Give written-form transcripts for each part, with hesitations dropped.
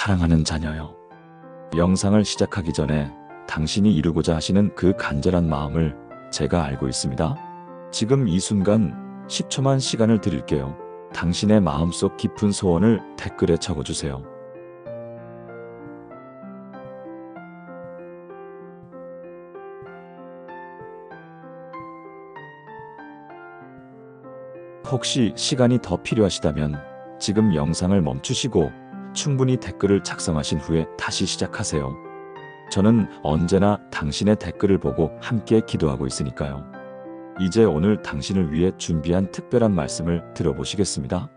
사랑하는 자녀여. 영상을 시작하기 전에 당신이 이루고자 하시는 그 간절한 마음을 제가 알고 있습니다. 지금 이 순간 10초만 시간을 드릴게요. 당신의 마음속 깊은 소원을 댓글에 적어주세요. 혹시 시간이 더 필요하시다면 지금 영상을 멈추시고 충분히 댓글을 작성하신 후에 다시 시작하세요. 저는 언제나 당신의 댓글을 보고 함께 기도하고 있으니까요. 이제 오늘 당신을 위해 준비한 특별한 말씀을 들어보시겠습니다.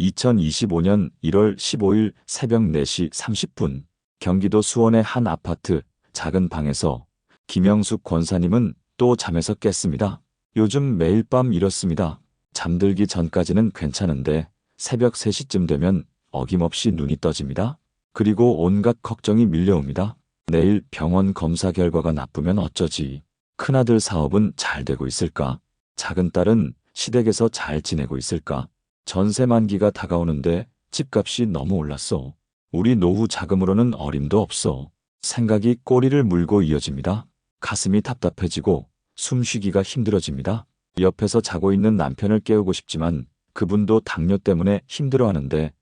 2025년 1월 15일 새벽 4시 30분 경기도 수원의 한 아파트 작은 방에서 김영숙 권사님은 또 잠에서 깼습니다. 요즘 매일 밤 이렇습니다. 잠들기 전까지는 괜찮은데 새벽 3시쯤 되면 어김없이 눈이 떠집니다. 그리고 온갖 걱정이 밀려옵니다. 내일 병원 검사 결과가 나쁘면 어쩌지? 큰아들 사업은 잘 되고 있을까? 작은 딸은 시댁에서 잘 지내고 있을까? 전세 만기가 다가오는데 집값이 너무 올랐어. 우리 노후 자금으로는 어림도 없어. 생각이 꼬리를 물고 이어집니다. 가슴이 답답해지고 숨쉬기가 힘들어집니다. 옆에서 자고 있는 남편을 깨우고 싶지만 그분도 당뇨 때문에 힘들어하는데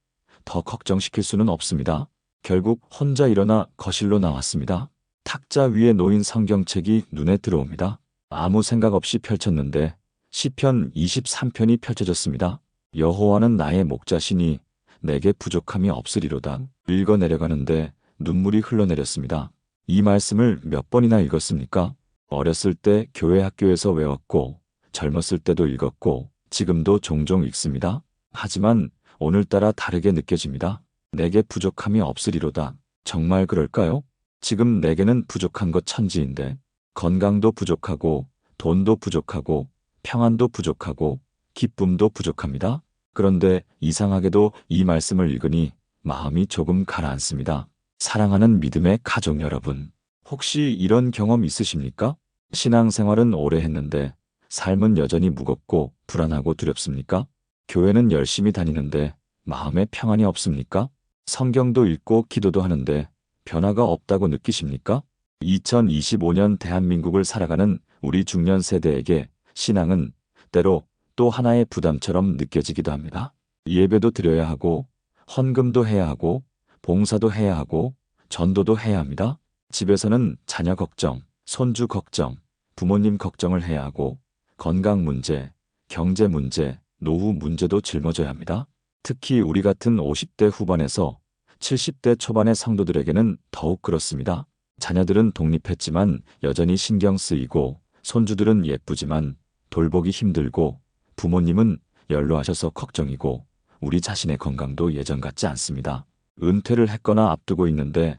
더 걱정시킬 수는 없습니다. 결국 혼자 일어나 거실로 나왔습니다. 탁자 위에 놓인 성경책이 눈에 들어옵니다. 아무 생각 없이 펼쳤는데 시편 23편이 펼쳐졌습니다. 여호와는 나의 목자시니 내게 부족함이 없으리로다. 읽어 내려가는데 눈물이 흘러내렸습니다. 이 말씀을 몇 번이나 읽었습니까? 어렸을 때 교회 학교에서 외웠고 젊었을 때도 읽었고 지금도 종종 읽습니다. 하지만 오늘따라 다르게 느껴집니다. 내게 부족함이 없으리로다. 정말 그럴까요? 지금 내게는 부족한 것 천지인데 건강도 부족하고 돈도 부족하고 평안도 부족하고 기쁨도 부족합니다. 그런데 이상하게도 이 말씀을 읽으니 마음이 조금 가라앉습니다. 사랑하는 믿음의 가족 여러분, 혹시 이런 경험 있으십니까? 신앙생활은 오래 했는데 삶은 여전히 무겁고 불안하고 두렵습니까? 교회는 열심히 다니는데 마음에 평안이 없습니까? 성경도 읽고 기도도 하는데 변화가 없다고 느끼십니까? 2025년 대한민국을 살아가는 우리 중년 세대에게 신앙은 때로 또 하나의 부담처럼 느껴지기도 합니다. 예배도 드려야 하고 헌금도 해야 하고 봉사도 해야 하고 전도도 해야 합니다. 집에서는 자녀 걱정, 손주 걱정, 부모님 걱정을 해야 하고 건강 문제, 경제 문제, 노후 문제도 짊어져야 합니다. 특히 우리 같은 50대 후반에서 70대 초반의 성도들에게는 더욱 그렇습니다. 자녀들은 독립했지만 여전히 신경 쓰이고 손주들은 예쁘지만 돌보기 힘들고 부모님은 연로하셔서 걱정이고 우리 자신의 건강도 예전 같지 않습니다. 은퇴를 했거나 앞두고 있는데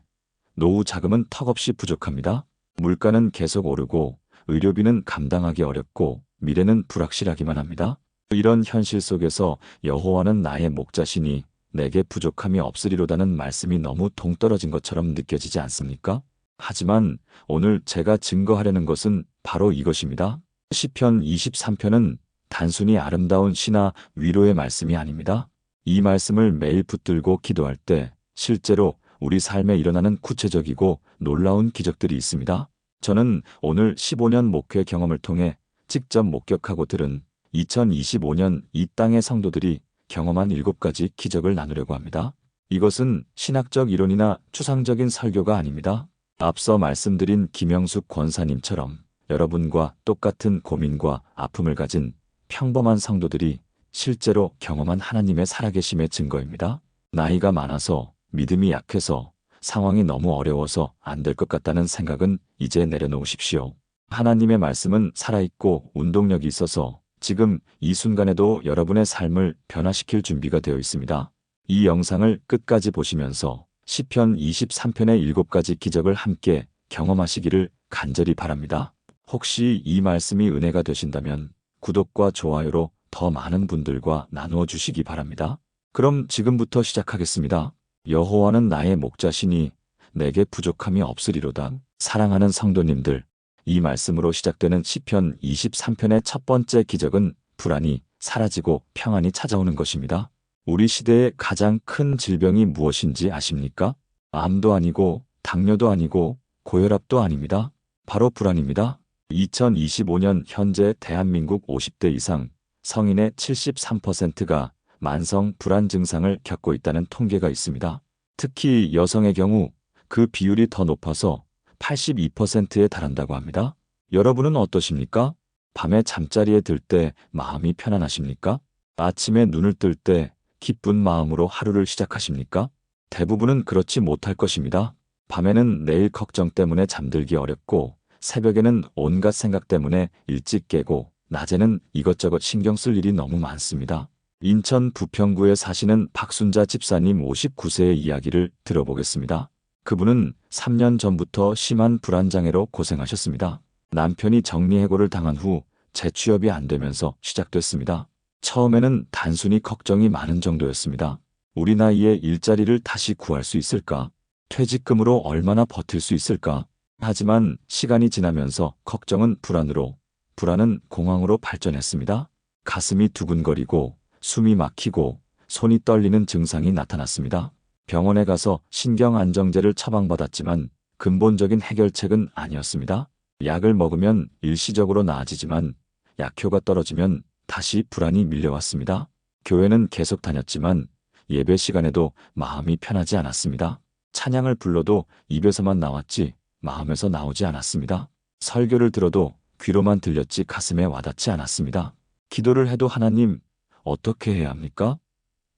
노후 자금은 턱없이 부족합니다. 물가는 계속 오르고 의료비는 감당하기 어렵고 미래는 불확실하기만 합니다. 이런 현실 속에서 여호와는 나의 목자시니 내게 부족함이 없으리로다는 말씀이 너무 동떨어진 것처럼 느껴지지 않습니까? 하지만 오늘 제가 증거하려는 것은 바로 이것입니다. 시편 23편은 단순히 아름다운 시나 위로의 말씀이 아닙니다. 이 말씀을 매일 붙들고 기도할 때 실제로 우리 삶에 일어나는 구체적이고 놀라운 기적들이 있습니다. 저는 오늘 15년 목회 경험을 통해 직접 목격하고 들은 2025년 이 땅의 성도들이 경험한 7가지 기적을 나누려고 합니다. 이것은 신학적 이론이나 추상적인 설교가 아닙니다. 앞서 말씀드린 김영숙 권사님처럼 여러분과 똑같은 고민과 아픔을 가진 평범한 성도들이 실제로 경험한 하나님의 살아계심의 증거입니다. 나이가 많아서 믿음이 약해서 상황이 너무 어려워서 안 될 것 같다는 생각은 이제 내려놓으십시오. 하나님의 말씀은 살아있고 운동력이 있어서 지금 이 순간에도 여러분의 삶을 변화시킬 준비가 되어 있습니다. 이 영상을 끝까지 보시면서 시편 23편의 7가지 기적을 함께 경험하시기를 간절히 바랍니다. 혹시 이 말씀이 은혜가 되신다면 구독과 좋아요로 더 많은 분들과 나누어 주시기 바랍니다. 그럼 지금부터 시작하겠습니다. 여호와는 나의 목자시니 내게 부족함이 없으리로다. 사랑하는 성도님들, 이 말씀으로 시작되는 시편 23편의 첫 번째 기적은 불안이 사라지고 평안이 찾아오는 것입니다. 우리 시대의 가장 큰 질병이 무엇인지 아십니까? 암도 아니고 당뇨도 아니고 고혈압도 아닙니다. 바로 불안입니다. 2025년 현재 대한민국 50대 이상 성인의 73%가 만성 불안 증상을 겪고 있다는 통계가 있습니다. 특히 여성의 경우 그 비율이 더 높아서 82%에 달한다고 합니다. 여러분은 어떠십니까? 밤에 잠자리에 들 때 마음이 편안하십니까? 아침에 눈을 뜰 때 기쁜 마음으로 하루를 시작하십니까? 대부분은 그렇지 못할 것입니다. 밤에는 내일 걱정 때문에 잠들기 어렵고 새벽에는 온갖 생각 때문에 일찍 깨고 낮에는 이것저것 신경 쓸 일이 너무 많습니다. 인천 부평구에 사시는 박순자 집사님 59세의 이야기를 들어보겠습니다. 그분은 3년 전부터 심한 불안장애로 고생하셨습니다. 남편이 정리해고를 당한 후 재취업이 안 되면서 시작됐습니다. 처음에는 단순히 걱정이 많은 정도였습니다. 우리 나이에 일자리를 다시 구할 수 있을까? 퇴직금으로 얼마나 버틸 수 있을까? 하지만 시간이 지나면서 걱정은 불안으로, 불안은 공황으로 발전했습니다. 가슴이 두근거리고 숨이 막히고 손이 떨리는 증상이 나타났습니다. 병원에 가서 신경안정제를 처방받았지만 근본적인 해결책은 아니었습니다. 약을 먹으면 일시적으로 나아지지만 약효가 떨어지면 다시 불안이 밀려왔습니다. 교회는 계속 다녔지만 예배 시간에도 마음이 편하지 않았습니다. 찬양을 불러도 입에서만 나왔지 마음에서 나오지 않았습니다. 설교를 들어도 귀로만 들렸지 가슴에 와닿지 않았습니다. 기도를 해도 하나님, 어떻게 해야 합니까?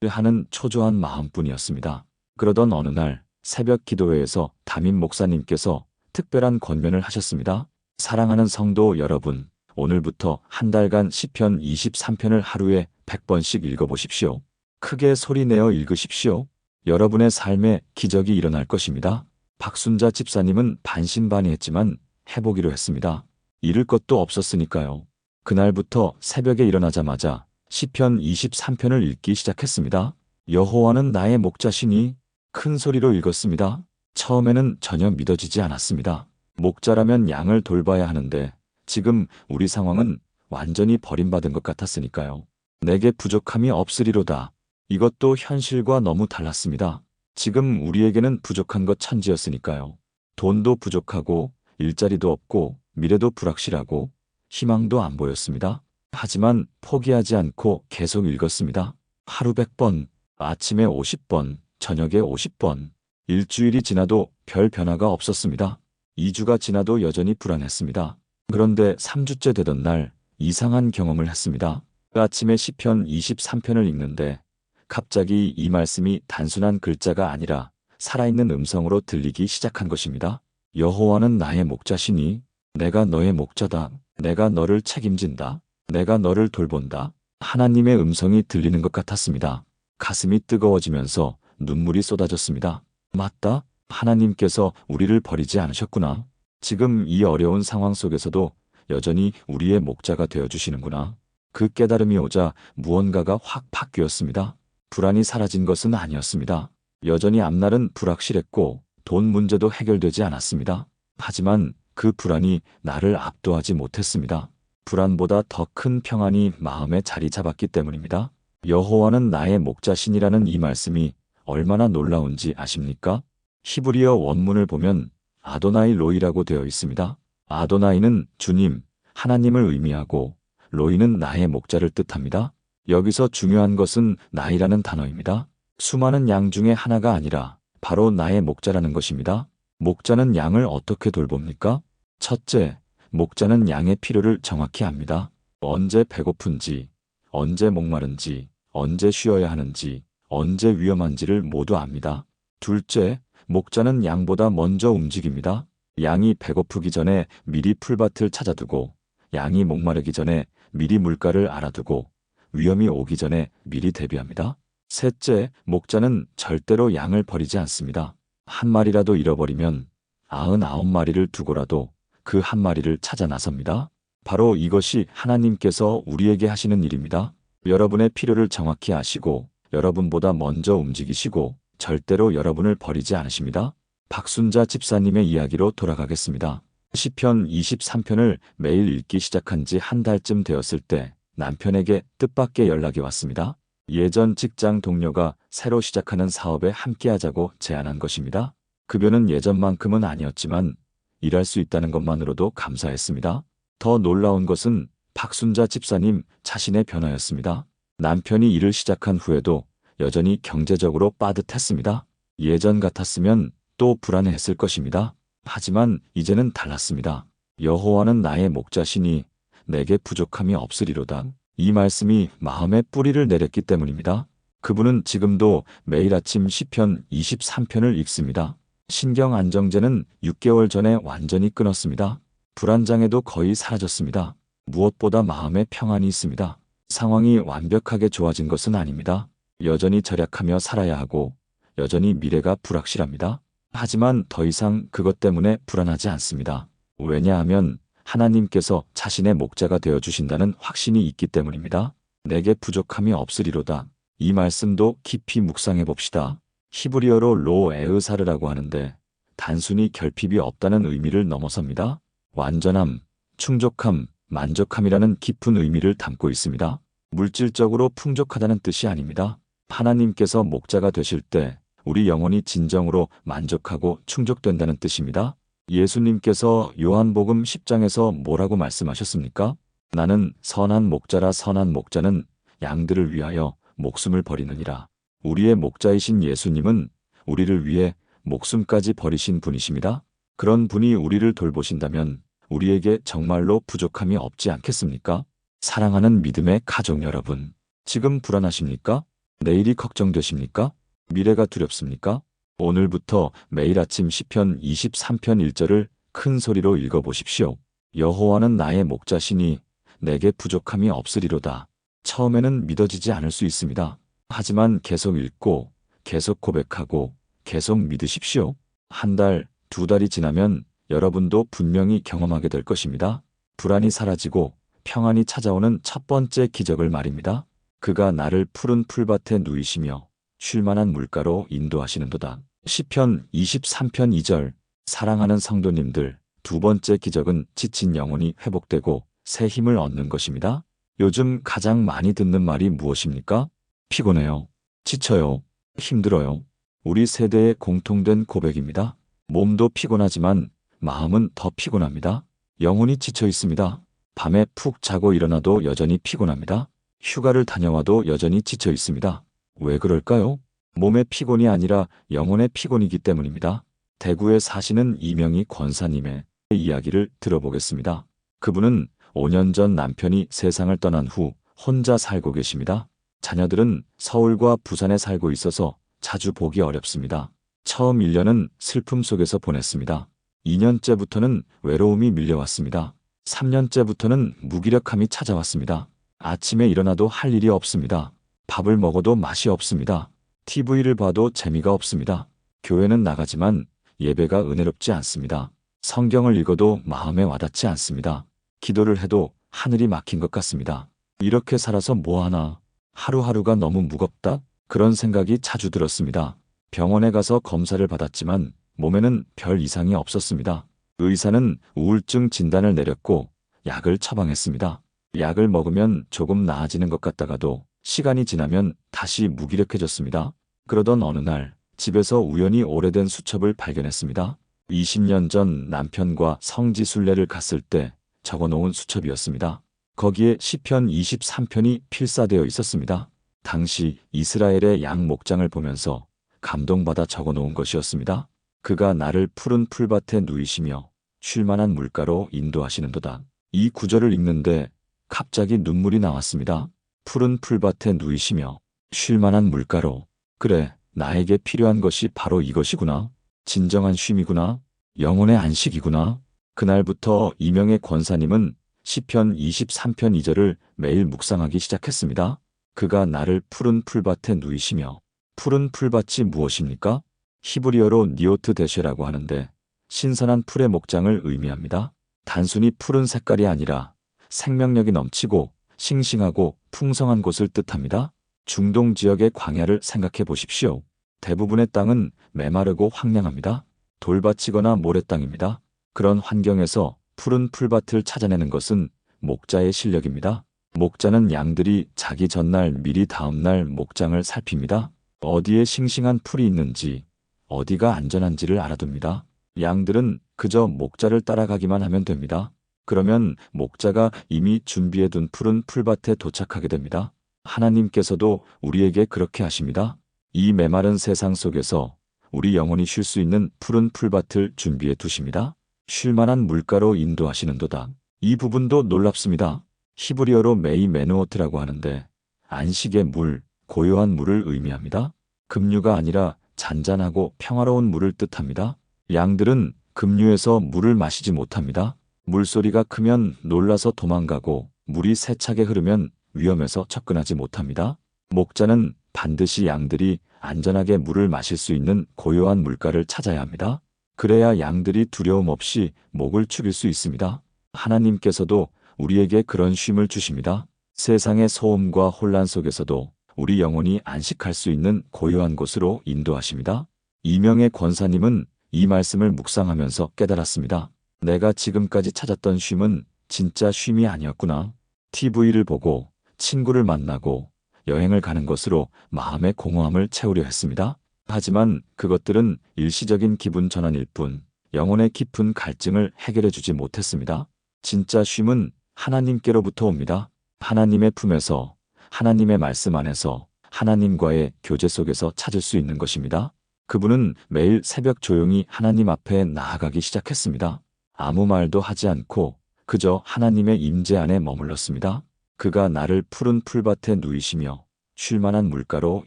하는 초조한 마음뿐이었습니다. 그러던 어느 날 새벽 기도회에서 담임 목사님께서 특별한 권면을 하셨습니다. 사랑하는 성도 여러분, 오늘부터 한 달간 시편 23편을 하루에 100번씩 읽어보십시오. 크게 소리내어 읽으십시오. 여러분의 삶에 기적이 일어날 것입니다. 박순자 집사님은 반신반의했지만 해보기로 했습니다. 잃을 것도 없었으니까요. 그날부터 새벽에 일어나자마자 시편 23편을 읽기 시작했습니다. 여호와는 나의 목자시니 큰 소리로 읽었습니다. 처음에는 전혀 믿어지지 않았습니다. 목자라면 양을 돌봐야 하는데 지금 우리 상황은 완전히 버림받은 것 같았으니까요. 내게 부족함이 없으리로다. 이것도 현실과 너무 달랐습니다. 지금 우리에게는 부족한 것 천지였으니까요. 돈도 부족하고 일자리도 없고 미래도 불확실하고 희망도 안 보였습니다. 하지만 포기하지 않고 계속 읽었습니다. 하루 100번, 아침에 50번, 저녁에 50번. 일주일이 지나도 별 변화가 없었습니다. 2주가 지나도 여전히 불안했습니다. 그런데 3주째 되던 날 이상한 경험을 했습니다. 아침에 시편 23편을 읽는데 갑자기 이 말씀이 단순한 글자가 아니라 살아있는 음성으로 들리기 시작한 것입니다. 여호와는 나의 목자시니 내가 너의 목자다. 내가 너를 책임진다. 내가 너를 돌본다. 하나님의 음성이 들리는 것 같았습니다. 가슴이 뜨거워지면서 눈물이 쏟아졌습니다. 맞다. 하나님께서 우리를 버리지 않으셨구나. 지금 이 어려운 상황 속에서도 여전히 우리의 목자가 되어주시는구나. 그 깨달음이 오자 무언가가 확 바뀌었습니다. 불안이 사라진 것은 아니었습니다. 여전히 앞날은 불확실했고 돈 문제도 해결되지 않았습니다. 하지만 그 불안이 나를 압도하지 못했습니다. 불안보다 더 큰 평안이 마음에 자리 잡았기 때문입니다. 여호와는 나의 목자신이라는 이 말씀이 얼마나 놀라운지 아십니까? 히브리어 원문을 보면 아도나이 로이라고 되어 있습니다. 아도나이는 주님, 하나님을 의미하고 로이는 나의 목자를 뜻합니다. 여기서 중요한 것은 나이라는 단어입니다. 수많은 양 중에 하나가 아니라 바로 나의 목자라는 것입니다. 목자는 양을 어떻게 돌봅니까? 첫째, 목자는 양의 필요를 정확히 압니다. 언제 배고픈지, 언제 목마른지, 언제 쉬어야 하는지, 언제 위험한지를 모두 압니다. 둘째, 목자는 양보다 먼저 움직입니다. 양이 배고프기 전에 미리 풀밭을 찾아두고, 양이 목마르기 전에 미리 물가를 알아두고, 위험이 오기 전에 미리 대비합니다. 셋째, 목자는 절대로 양을 버리지 않습니다. 한 마리라도 잃어버리면 99마리를 두고라도 그 한 마리를 찾아 나섭니다. 바로 이것이 하나님께서 우리에게 하시는 일입니다. 여러분의 필요를 정확히 아시고 여러분보다 먼저 움직이시고 절대로 여러분을 버리지 않으십니다. 박순자 집사님의 이야기로 돌아가겠습니다. 시편 23편을 매일 읽기 시작한 지 한 달쯤 되었을 때 남편에게 뜻밖의 연락이 왔습니다. 예전 직장 동료가 새로 시작하는 사업에 함께하자고 제안한 것입니다. 급여는 예전만큼은 아니었지만 일할 수 있다는 것만으로도 감사했습니다. 더 놀라운 것은 박순자 집사님 자신의 변화였습니다. 남편이 일을 시작한 후에도 여전히 경제적으로 빠듯했습니다. 예전 같았으면 또 불안해했을 것입니다. 하지만 이제는 달랐습니다. 여호와는 나의 목자시니 내게 부족함이 없으리로다. 이 말씀이 마음에 뿌리를 내렸기 때문입니다. 그분은 지금도 매일 아침 시편 23편을 읽습니다. 신경 안정제는 6개월 전에 완전히 끊었습니다. 불안장애도 거의 사라졌습니다. 무엇보다 마음에 평안이 있습니다. 상황이 완벽하게 좋아진 것은 아닙니다. 여전히 절약하며 살아야 하고 여전히 미래가 불확실합니다. 하지만 더 이상 그것 때문에 불안하지 않습니다. 왜냐하면 하나님께서 자신의 목자가 되어주신다는 확신이 있기 때문입니다. 내게 부족함이 없으리로다. 이 말씀도 깊이 묵상해 봅시다. 히브리어로 로 에으사르라고 하는데 단순히 결핍이 없다는 의미를 넘어섭니다. 완전함, 충족함, 만족함이라는 깊은 의미를 담고 있습니다. 물질적으로 풍족하다는 뜻이 아닙니다. 하나님께서 목자가 되실 때 우리 영혼이 진정으로 만족하고 충족된다는 뜻입니다. 예수님께서 요한복음 10장에서 뭐라고 말씀하셨습니까? 나는 선한 목자라 선한 목자는 양들을 위하여 목숨을 버리느니라. 우리의 목자이신 예수님은 우리를 위해 목숨까지 버리신 분이십니다. 그런 분이 우리를 돌보신다면 우리에게 정말로 부족함이 없지 않겠습니까? 사랑하는 믿음의 가족 여러분, 지금 불안하십니까? 내일이 걱정되십니까? 미래가 두렵습니까? 오늘부터 매일 아침 시편 23편 1절을 큰 소리로 읽어보십시오. 여호와는 나의 목자시니 내게 부족함이 없으리로다. 처음에는 믿어지지 않을 수 있습니다. 하지만 계속 읽고 계속 고백하고 계속 믿으십시오. 한 달, 두 달이 지나면 여러분도 분명히 경험하게 될 것입니다. 불안이 사라지고 평안이 찾아오는 첫 번째 기적을 말입니다. 그가 나를 푸른 풀밭에 누이시며 쉴만한 물가로 인도하시는도다. 시편 23편 2절. 사랑하는 성도님들, 두 번째 기적은 지친 영혼이 회복되고 새 힘을 얻는 것입니다. 요즘 가장 많이 듣는 말이 무엇입니까? 피곤해요. 지쳐요. 힘들어요. 우리 세대의 공통된 고백입니다. 몸도 피곤하지만 마음은 더 피곤합니다. 영혼이 지쳐 있습니다. 밤에 푹 자고 일어나도 여전히 피곤합니다. 휴가를 다녀와도 여전히 지쳐 있습니다. 왜 그럴까요? 몸의 피곤이 아니라 영혼의 피곤이기 때문입니다. 대구에 사시는 이명희 권사님의 이야기를 들어보겠습니다. 그분은 5년 전 남편이 세상을 떠난 후 혼자 살고 계십니다. 자녀들은 서울과 부산에 살고 있어서 자주 보기 어렵습니다. 처음 1년은 슬픔 속에서 보냈습니다. 2년째부터는 외로움이 밀려왔습니다. 3년째부터는 무기력함이 찾아왔습니다. 아침에 일어나도 할 일이 없습니다. 밥을 먹어도 맛이 없습니다. TV를 봐도 재미가 없습니다. 교회는 나가지만 예배가 은혜롭지 않습니다. 성경을 읽어도 마음에 와닿지 않습니다. 기도를 해도 하늘이 막힌 것 같습니다. 이렇게 살아서 뭐하나? 하루하루가 너무 무겁다? 그런 생각이 자주 들었습니다. 병원에 가서 검사를 받았지만 몸에는 별 이상이 없었습니다. 의사는 우울증 진단을 내렸고 약을 처방했습니다. 약을 먹으면 조금 나아지는 것 같다가도 시간이 지나면 다시 무기력해졌습니다. 그러던 어느 날 집에서 우연히 오래된 수첩을 발견했습니다. 20년 전 남편과 성지순례를 갔을 때 적어놓은 수첩이었습니다. 거기에 시편 23편이 필사되어 있었습니다. 당시 이스라엘의 양 목장을 보면서 감동받아 적어놓은 것이었습니다. 그가 나를 푸른 풀밭에 누이시며 쉴만한 물가로 인도하시는도다. 이 구절을 읽는데 갑자기 눈물이 나왔습니다. 푸른 풀밭에 누이시며 쉴만한 물가로. 그래, 나에게 필요한 것이 바로 이것이구나. 진정한 쉼이구나. 영혼의 안식이구나. 그날부터 이명의 권사님은 시편 23편 2절을 매일 묵상하기 시작했습니다. 그가 나를 푸른 풀밭에 누이시며. 푸른 풀밭이 무엇입니까? 히브리어로 니오트 데쉐라고 하는데 신선한 풀의 목장을 의미합니다. 단순히 푸른 색깔이 아니라 생명력이 넘치고 싱싱하고 풍성한 곳을 뜻합니다. 중동 지역의 광야를 생각해 보십시오. 대부분의 땅은 메마르고 황량합니다. 돌밭이거나 모래땅입니다. 그런 환경에서 푸른 풀밭을 찾아내는 것은 목자의 실력입니다. 목자는 양들이 자기 전날 미리 다음날 목장을 살핍니다. 어디에 싱싱한 풀이 있는지, 어디가 안전한지를 알아둡니다. 양들은 그저 목자를 따라가기만 하면 됩니다. 그러면 목자가 이미 준비해둔 푸른 풀밭에 도착하게 됩니다. 하나님께서도 우리에게 그렇게 하십니다. 이 메마른 세상 속에서 우리 영혼이 쉴 수 있는 푸른 풀밭을 준비해 두십니다. 쉴 만한 물가로 인도하시는도다. 이 부분도 놀랍습니다. 히브리어로 메이 메누오트라고 하는데 안식의 물, 고요한 물을 의미합니다. 급류가 아니라 잔잔하고 평화로운 물을 뜻합니다. 양들은 급류에서 물을 마시지 못합니다. 물소리가 크면 놀라서 도망가고 물이 세차게 흐르면 위험해서 접근하지 못합니다. 목자는 반드시 양들이 안전하게 물을 마실 수 있는 고요한 물가를 찾아야 합니다. 그래야 양들이 두려움 없이 목을 축일 수 있습니다. 하나님께서도 우리에게 그런 쉼을 주십니다. 세상의 소음과 혼란 속에서도 우리 영혼이 안식할 수 있는 고요한 곳으로 인도하십니다. 이명의 권사님은 이 말씀을 묵상하면서 깨달았습니다. 내가 지금까지 찾았던 쉼은 진짜 쉼이 아니었구나. TV를 보고 친구를 만나고 여행을 가는 것으로 마음의 공허함을 채우려 했습니다. 하지만 그것들은 일시적인 기분 전환일 뿐 영혼의 깊은 갈증을 해결해 주지 못했습니다. 진짜 쉼은 하나님께로부터 옵니다. 하나님의 품에서, 하나님의 말씀 안에서, 하나님과의 교제 속에서 찾을 수 있는 것입니다. 그분은 매일 새벽 조용히 하나님 앞에 나아가기 시작했습니다. 아무 말도 하지 않고 그저 하나님의 임재 안에 머물렀습니다. 그가 나를 푸른 풀밭에 누이시며 쉴 만한 물가로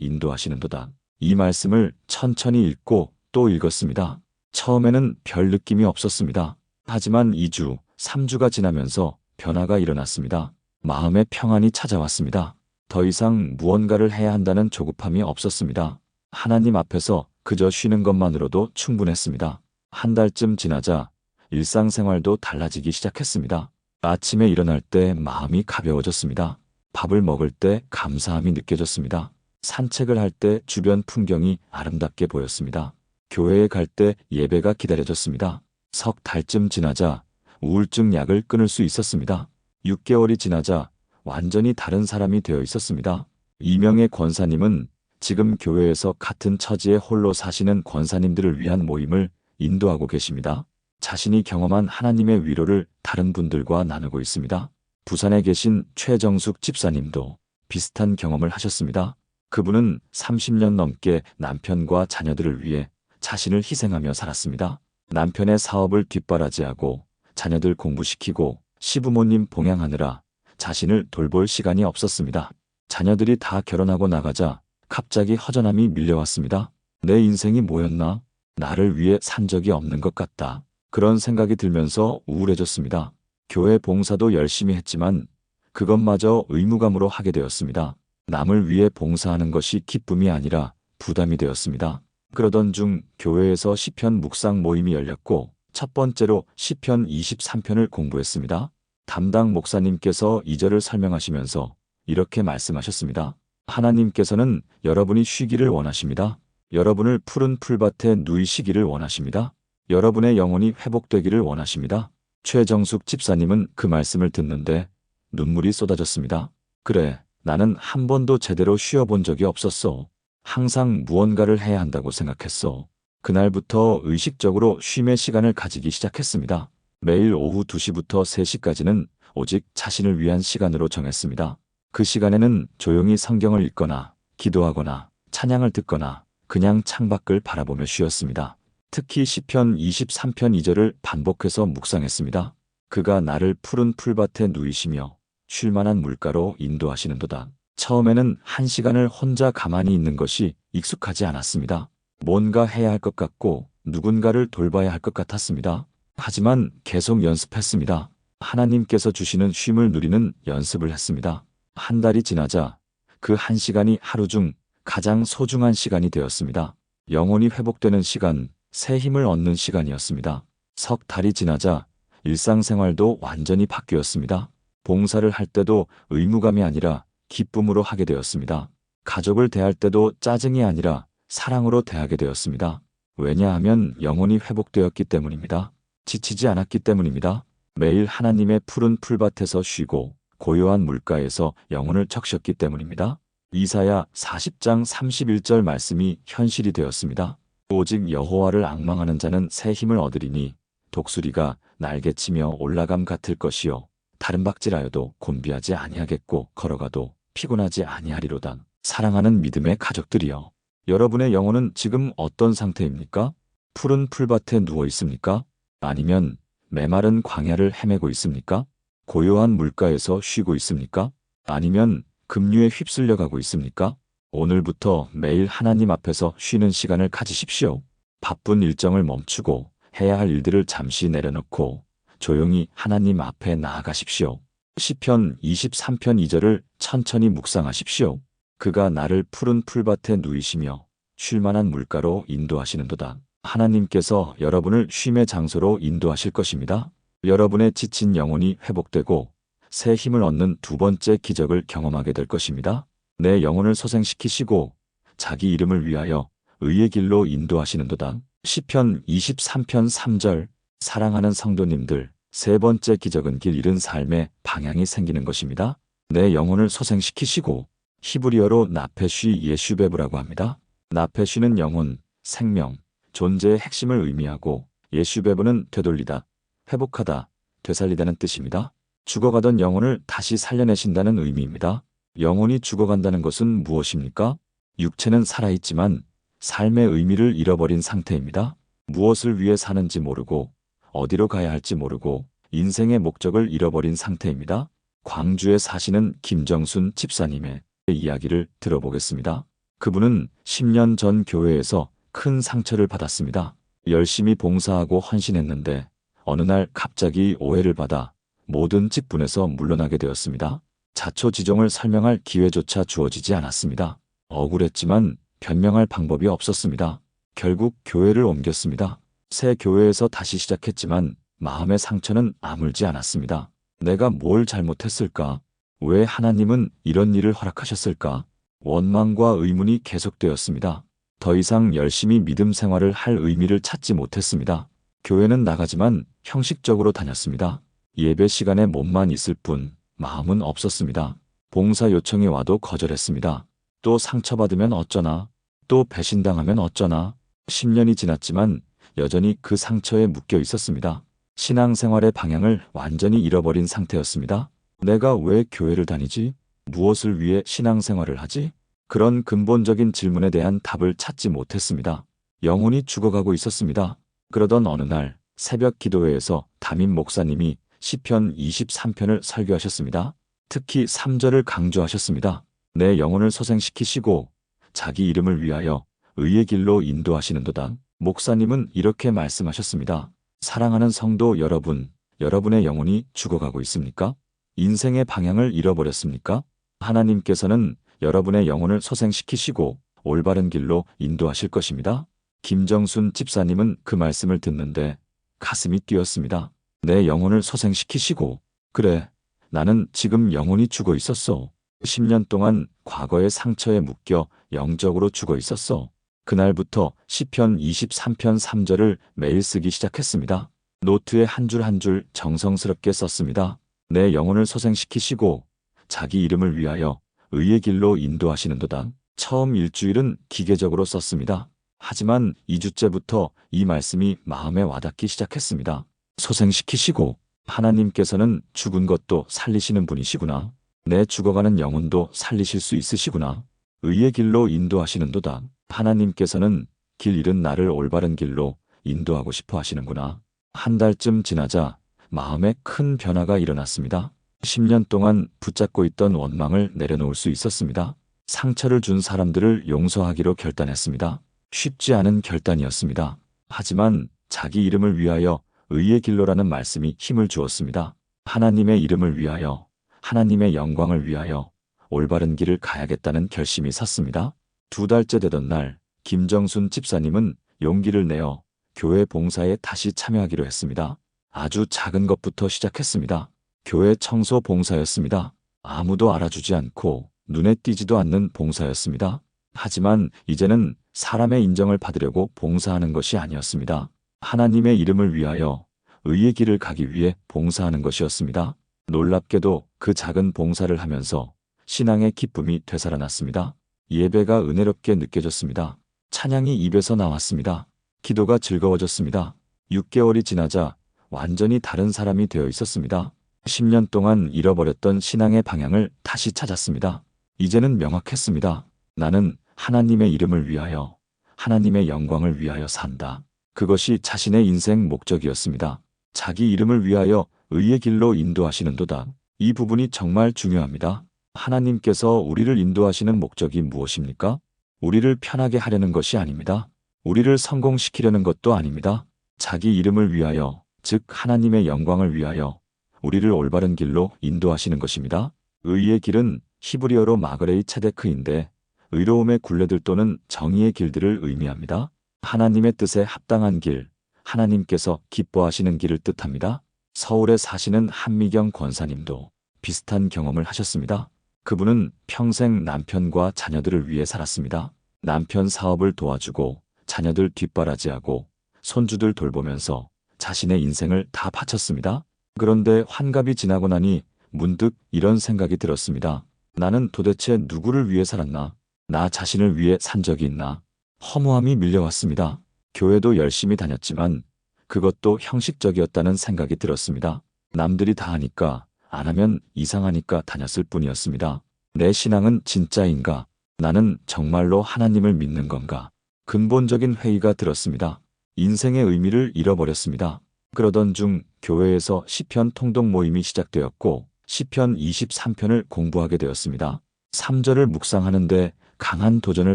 인도하시는도다. 이 말씀을 천천히 읽고 또 읽었습니다. 처음에는 별 느낌이 없었습니다. 하지만 2주, 3주가 지나면서 변화가 일어났습니다. 마음의 평안이 찾아왔습니다. 더 이상 무언가를 해야 한다는 조급함이 없었습니다. 하나님 앞에서 그저 쉬는 것만으로도 충분했습니다. 한 달쯤 지나자 일상생활도 달라지기 시작했습니다. 아침에 일어날 때 마음이 가벼워졌습니다. 밥을 먹을 때 감사함이 느껴졌습니다. 산책을 할 때 주변 풍경이 아름답게 보였습니다. 교회에 갈 때 예배가 기다려졌습니다. 석 달쯤 지나자 우울증 약을 끊을 수 있었습니다. 6개월이 지나자 완전히 다른 사람이 되어 있었습니다. 이명의 권사님은 지금 교회에서 같은 처지에 홀로 사시는 권사님들을 위한 모임을 인도하고 계십니다. 자신이 경험한 하나님의 위로를 다른 분들과 나누고 있습니다. 부산에 계신 최정숙 집사님도 비슷한 경험을 하셨습니다. 그분은 30년 넘게 남편과 자녀들을 위해 자신을 희생하며 살았습니다. 남편의 사업을 뒷바라지하고 자녀들 공부시키고 시부모님 봉양하느라 자신을 돌볼 시간이 없었습니다. 자녀들이 다 결혼하고 나가자 갑자기 허전함이 밀려왔습니다. 내 인생이 뭐였나? 나를 위해 산 적이 없는 것 같다. 그런 생각이 들면서 우울해졌습니다. 교회 봉사도 열심히 했지만 그것마저 의무감으로 하게 되었습니다. 남을 위해 봉사하는 것이 기쁨이 아니라 부담이 되었습니다. 그러던 중 교회에서 시편 묵상 모임이 열렸고 첫 번째로 시편 23편을 공부했습니다. 담당 목사님께서 2절을 설명하시면서 이렇게 말씀하셨습니다. 하나님께서는 여러분이 쉬기를 원하십니다. 여러분을 푸른 풀밭에 누이시기를 원하십니다. 여러분의 영혼이 회복되기를 원하십니다. 최정숙 집사님은 그 말씀을 듣는데 눈물이 쏟아졌습니다. 그래, 나는 한 번도 제대로 쉬어본 적이 없었어. 항상 무언가를 해야 한다고 생각했어. 그날부터 의식적으로 쉼의 시간을 가지기 시작했습니다. 매일 오후 2시부터 3시까지는 오직 자신을 위한 시간으로 정했습니다. 그 시간에는 조용히 성경을 읽거나 기도하거나 찬양을 듣거나 그냥 창밖을 바라보며 쉬었습니다. 특히 시편 23편 2절을 반복해서 묵상했습니다. 그가 나를 푸른 풀밭에 누이시며 쉴 만한 물가로 인도하시는도다. 처음에는 1시간을 혼자 가만히 있는 것이 익숙하지 않았습니다. 뭔가 해야 할 것 같고 누군가를 돌봐야 할 것 같았습니다. 하지만 계속 연습했습니다. 하나님께서 주시는 쉼을 누리는 연습을 했습니다. 한 달이 지나자 그 1시간이 하루 중 가장 소중한 시간이 되었습니다. 영혼이 회복되는 시간, 새 힘을 얻는 시간이었습니다. 석 달이 지나자 일상생활도 완전히 바뀌었습니다. 봉사를 할 때도 의무감이 아니라 기쁨으로 하게 되었습니다. 가족을 대할 때도 짜증이 아니라 사랑으로 대하게 되었습니다. 왜냐하면 영혼이 회복되었기 때문입니다. 지치지 않았기 때문입니다. 매일 하나님의 푸른 풀밭에서 쉬고 고요한 물가에서 영혼을 적셨기 때문입니다. 이사야 40장 31절 말씀이 현실이 되었습니다. 오직 여호와를 앙망하는 자는 새 힘을 얻으리니 독수리가 날개치며 올라감 같을 것이요 다른 박질하여도 곤비하지 아니하겠고 걸어가도 피곤하지 아니하리로다. 사랑하는 믿음의 가족들이여, 여러분의 영혼은 지금 어떤 상태입니까? 푸른 풀밭에 누워 있습니까? 아니면 메마른 광야를 헤매고 있습니까? 고요한 물가에서 쉬고 있습니까? 아니면 급류에 휩쓸려 가고 있습니까? 오늘부터 매일 하나님 앞에서 쉬는 시간을 가지십시오. 바쁜 일정을 멈추고 해야 할 일들을 잠시 내려놓고 조용히 하나님 앞에 나아가십시오. 시편 23편 2절을 천천히 묵상하십시오. 그가 나를 푸른 풀밭에 누이시며 쉴만한 물가로 인도하시는도다. 하나님께서 여러분을 쉼의 장소로 인도하실 것입니다. 여러분의 지친 영혼이 회복되고 새 힘을 얻는 두 번째 기적을 경험하게 될 것입니다. 내 영혼을 소생시키시고 자기 이름을 위하여 의의 길로 인도하시는도다. 시편 23편 3절. 사랑하는 성도님들, 세 번째 기적은 길 잃은 삶의 방향이 생기는 것입니다. 내 영혼을 소생시키시고, 히브리어로 나페쉬 예슈베브라고 합니다. 나페쉬는 영혼, 생명, 존재의 핵심을 의미하고 예슈베브는 되돌리다, 회복하다, 되살리다는 뜻입니다. 죽어가던 영혼을 다시 살려내신다는 의미입니다. 영혼이 죽어간다는 것은 무엇입니까? 육체는 살아있지만 삶의 의미를 잃어버린 상태입니다. 무엇을 위해 사는지 모르고 어디로 가야 할지 모르고 인생의 목적을 잃어버린 상태입니다. 광주에 사시는 김정순 집사님의 이야기를 들어보겠습니다. 그분은 10년 전 교회에서 큰 상처를 받았습니다. 열심히 봉사하고 헌신했는데 어느 날 갑자기 오해를 받아 모든 직분에서 물러나게 되었습니다. 자초지종을 설명할 기회조차 주어지지 않았습니다. 억울했지만 변명할 방법이 없었습니다. 결국 교회를 옮겼습니다. 새 교회에서 다시 시작했지만 마음의 상처는 아물지 않았습니다. 내가 뭘 잘못했을까? 왜 하나님은 이런 일을 허락하셨을까? 원망과 의문이 계속되었습니다. 더 이상 열심히 믿음 생활을 할 의미를 찾지 못했습니다. 교회는 나가지만 형식적으로 다녔습니다. 예배 시간에 몸만 있을 뿐 마음은 없었습니다. 봉사 요청이 와도 거절했습니다. 또 상처받으면 어쩌나? 또 배신당하면 어쩌나? 10년이 지났지만 여전히 그 상처에 묶여 있었습니다. 신앙생활의 방향을 완전히 잃어버린 상태였습니다. 내가 왜 교회를 다니지? 무엇을 위해 신앙생활을 하지? 그런 근본적인 질문에 대한 답을 찾지 못했습니다. 영혼이 죽어가고 있었습니다. 그러던 어느 날 새벽 기도회에서 담임 목사님이 시편 23편을 설교하셨습니다. 특히 3절을 강조하셨습니다. 내 영혼을 소생시키시고 자기 이름을 위하여 의의 길로 인도하시는도다. 목사님은 이렇게 말씀하셨습니다. 사랑하는 성도 여러분, 여러분의 영혼이 죽어가고 있습니까? 인생의 방향을 잃어버렸습니까? 하나님께서는 여러분의 영혼을 소생시키시고 올바른 길로 인도하실 것입니다. 김정순 집사님은 그 말씀을 듣는데 가슴이 뛰었습니다. 내 영혼을 소생시키시고, 그래, 나는 지금 영혼이 죽어 있었어. 10년 동안 과거의 상처에 묶여 영적으로 죽어 있었어. 그날부터 시편 23편 3절을 매일 쓰기 시작했습니다. 노트에 한 줄 한 줄 정성스럽게 썼습니다. 내 영혼을 소생시키시고 자기 이름을 위하여 의의 길로 인도하시는도다. 처음 일주일은 기계적으로 썼습니다. 하지만 2주째부터 이 말씀이 마음에 와닿기 시작했습니다. 소생시키시고, 하나님께서는 죽은 것도 살리시는 분이시구나. 내 죽어가는 영혼도 살리실 수 있으시구나. 의의 길로 인도하시는도다. 하나님께서는 길 잃은 나를 올바른 길로 인도하고 싶어 하시는구나. 한 달쯤 지나자 마음에 큰 변화가 일어났습니다. 10년 동안 붙잡고 있던 원망을 내려놓을 수 있었습니다. 상처를 준 사람들을 용서하기로 결단했습니다. 쉽지 않은 결단이었습니다. 하지만 자기 이름을 위하여 의의 길로라는 말씀이 힘을 주었습니다. 하나님의 이름을 위하여, 하나님의 영광을 위하여 올바른 길을 가야겠다는 결심이 섰습니다. 2달째 되던 날, 김정순 집사님은 용기를 내어 교회 봉사에 다시 참여하기로 했습니다. 아주 작은 것부터 시작했습니다. 교회 청소 봉사였습니다. 아무도 알아주지 않고 눈에 띄지도 않는 봉사였습니다. 하지만 이제는 사람의 인정을 받으려고 봉사하는 것이 아니었습니다. 하나님의 이름을 위하여 의의 길을 가기 위해 봉사하는 것이었습니다. 놀랍게도 그 작은 봉사를 하면서 신앙의 기쁨이 되살아났습니다. 예배가 은혜롭게 느껴졌습니다. 찬양이 입에서 나왔습니다. 기도가 즐거워졌습니다. 6개월이 지나자 완전히 다른 사람이 되어 있었습니다. 10년 동안 잃어버렸던 신앙의 방향을 다시 찾았습니다. 이제는 명확했습니다. 나는 하나님의 이름을 위하여, 하나님의 영광을 위하여 산다. 그것이 자신의 인생 목적이었습니다. 자기 이름을 위하여 의의 길로 인도하시는도다. 이 부분이 정말 중요합니다. 하나님께서 우리를 인도하시는 목적이 무엇입니까? 우리를 편하게 하려는 것이 아닙니다. 우리를 성공시키려는 것도 아닙니다. 자기 이름을 위하여, 즉 하나님의 영광을 위하여 우리를 올바른 길로 인도하시는 것입니다. 의의 길은 히브리어로 마그레이 체데크인데 의로움의 굴레들 또는 정의의 길들을 의미합니다. 하나님의 뜻에 합당한 길, 하나님께서 기뻐하시는 길을 뜻합니다. 서울에 사시는 한미경 권사님도 비슷한 경험을 하셨습니다. 그분은 평생 남편과 자녀들을 위해 살았습니다. 남편 사업을 도와주고 자녀들 뒷바라지하고 손주들 돌보면서 자신의 인생을 다 바쳤습니다. 그런데 환갑이 지나고 나니 문득 이런 생각이 들었습니다. 나는 도대체 누구를 위해 살았나? 나 자신을 위해 산 적이 있나? 허무함이 밀려왔습니다. 교회도 열심히 다녔지만 그것도 형식적이었다는 생각이 들었습니다. 남들이 다 하니까, 안 하면 이상하니까 다녔을 뿐이었습니다. 내 신앙은 진짜인가? 나는 정말로 하나님을 믿는 건가? 근본적인 회의가 들었습니다. 인생의 의미를 잃어버렸습니다. 그러던 중 교회에서 시편 통독 모임이 시작되었고 시편 23편을 공부하게 되었습니다. 3절을 묵상하는데 강한 도전을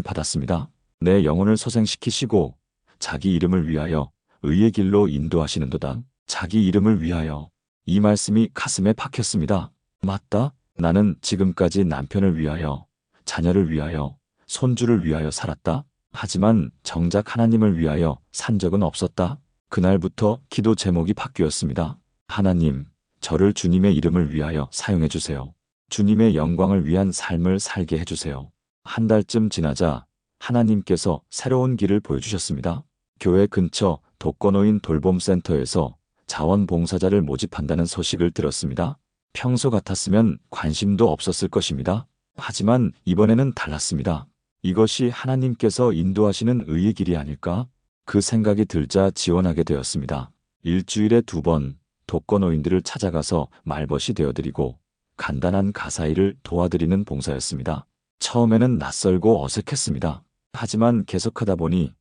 받았습니다. 내 영혼을 소생시키시고 자기 이름을 위하여 의의 길로 인도하시는도다. 자기 이름을 위하여. 이 말씀이 가슴에 박혔습니다. 맞다. 나는 지금까지 남편을 위하여, 자녀를 위하여, 손주를 위하여 살았다. 하지만 정작 하나님을 위하여 산 적은 없었다. 그날부터 기도 제목이 바뀌었습니다. 하나님, 저를 주님의 이름을 위하여 사용해 주세요. 주님의 영광을 위한 삶을 살게 해주세요. 한 달쯤 지나자 하나님께서 새로운 길을 보여주셨습니다. 교회 근처 독거노인 돌봄센터에서 자원봉사자를 모집한다는 소식을 들었습니다. 평소 같았으면 관심도 없었을 것입니다. 하지만 이번에는 달랐습니다. 이것이 하나님께서 인도하시는 의의 길이 아닐까? 그 생각이 들자 지원하게 되었습니다. 일주일에 2번 독거노인들을 찾아가서 말벗이 되어드리고 간단한 가사일을 도와드리는 봉사였습니다. 처음에는 낯설고 어색했습니다. 하지만 계속하다 보니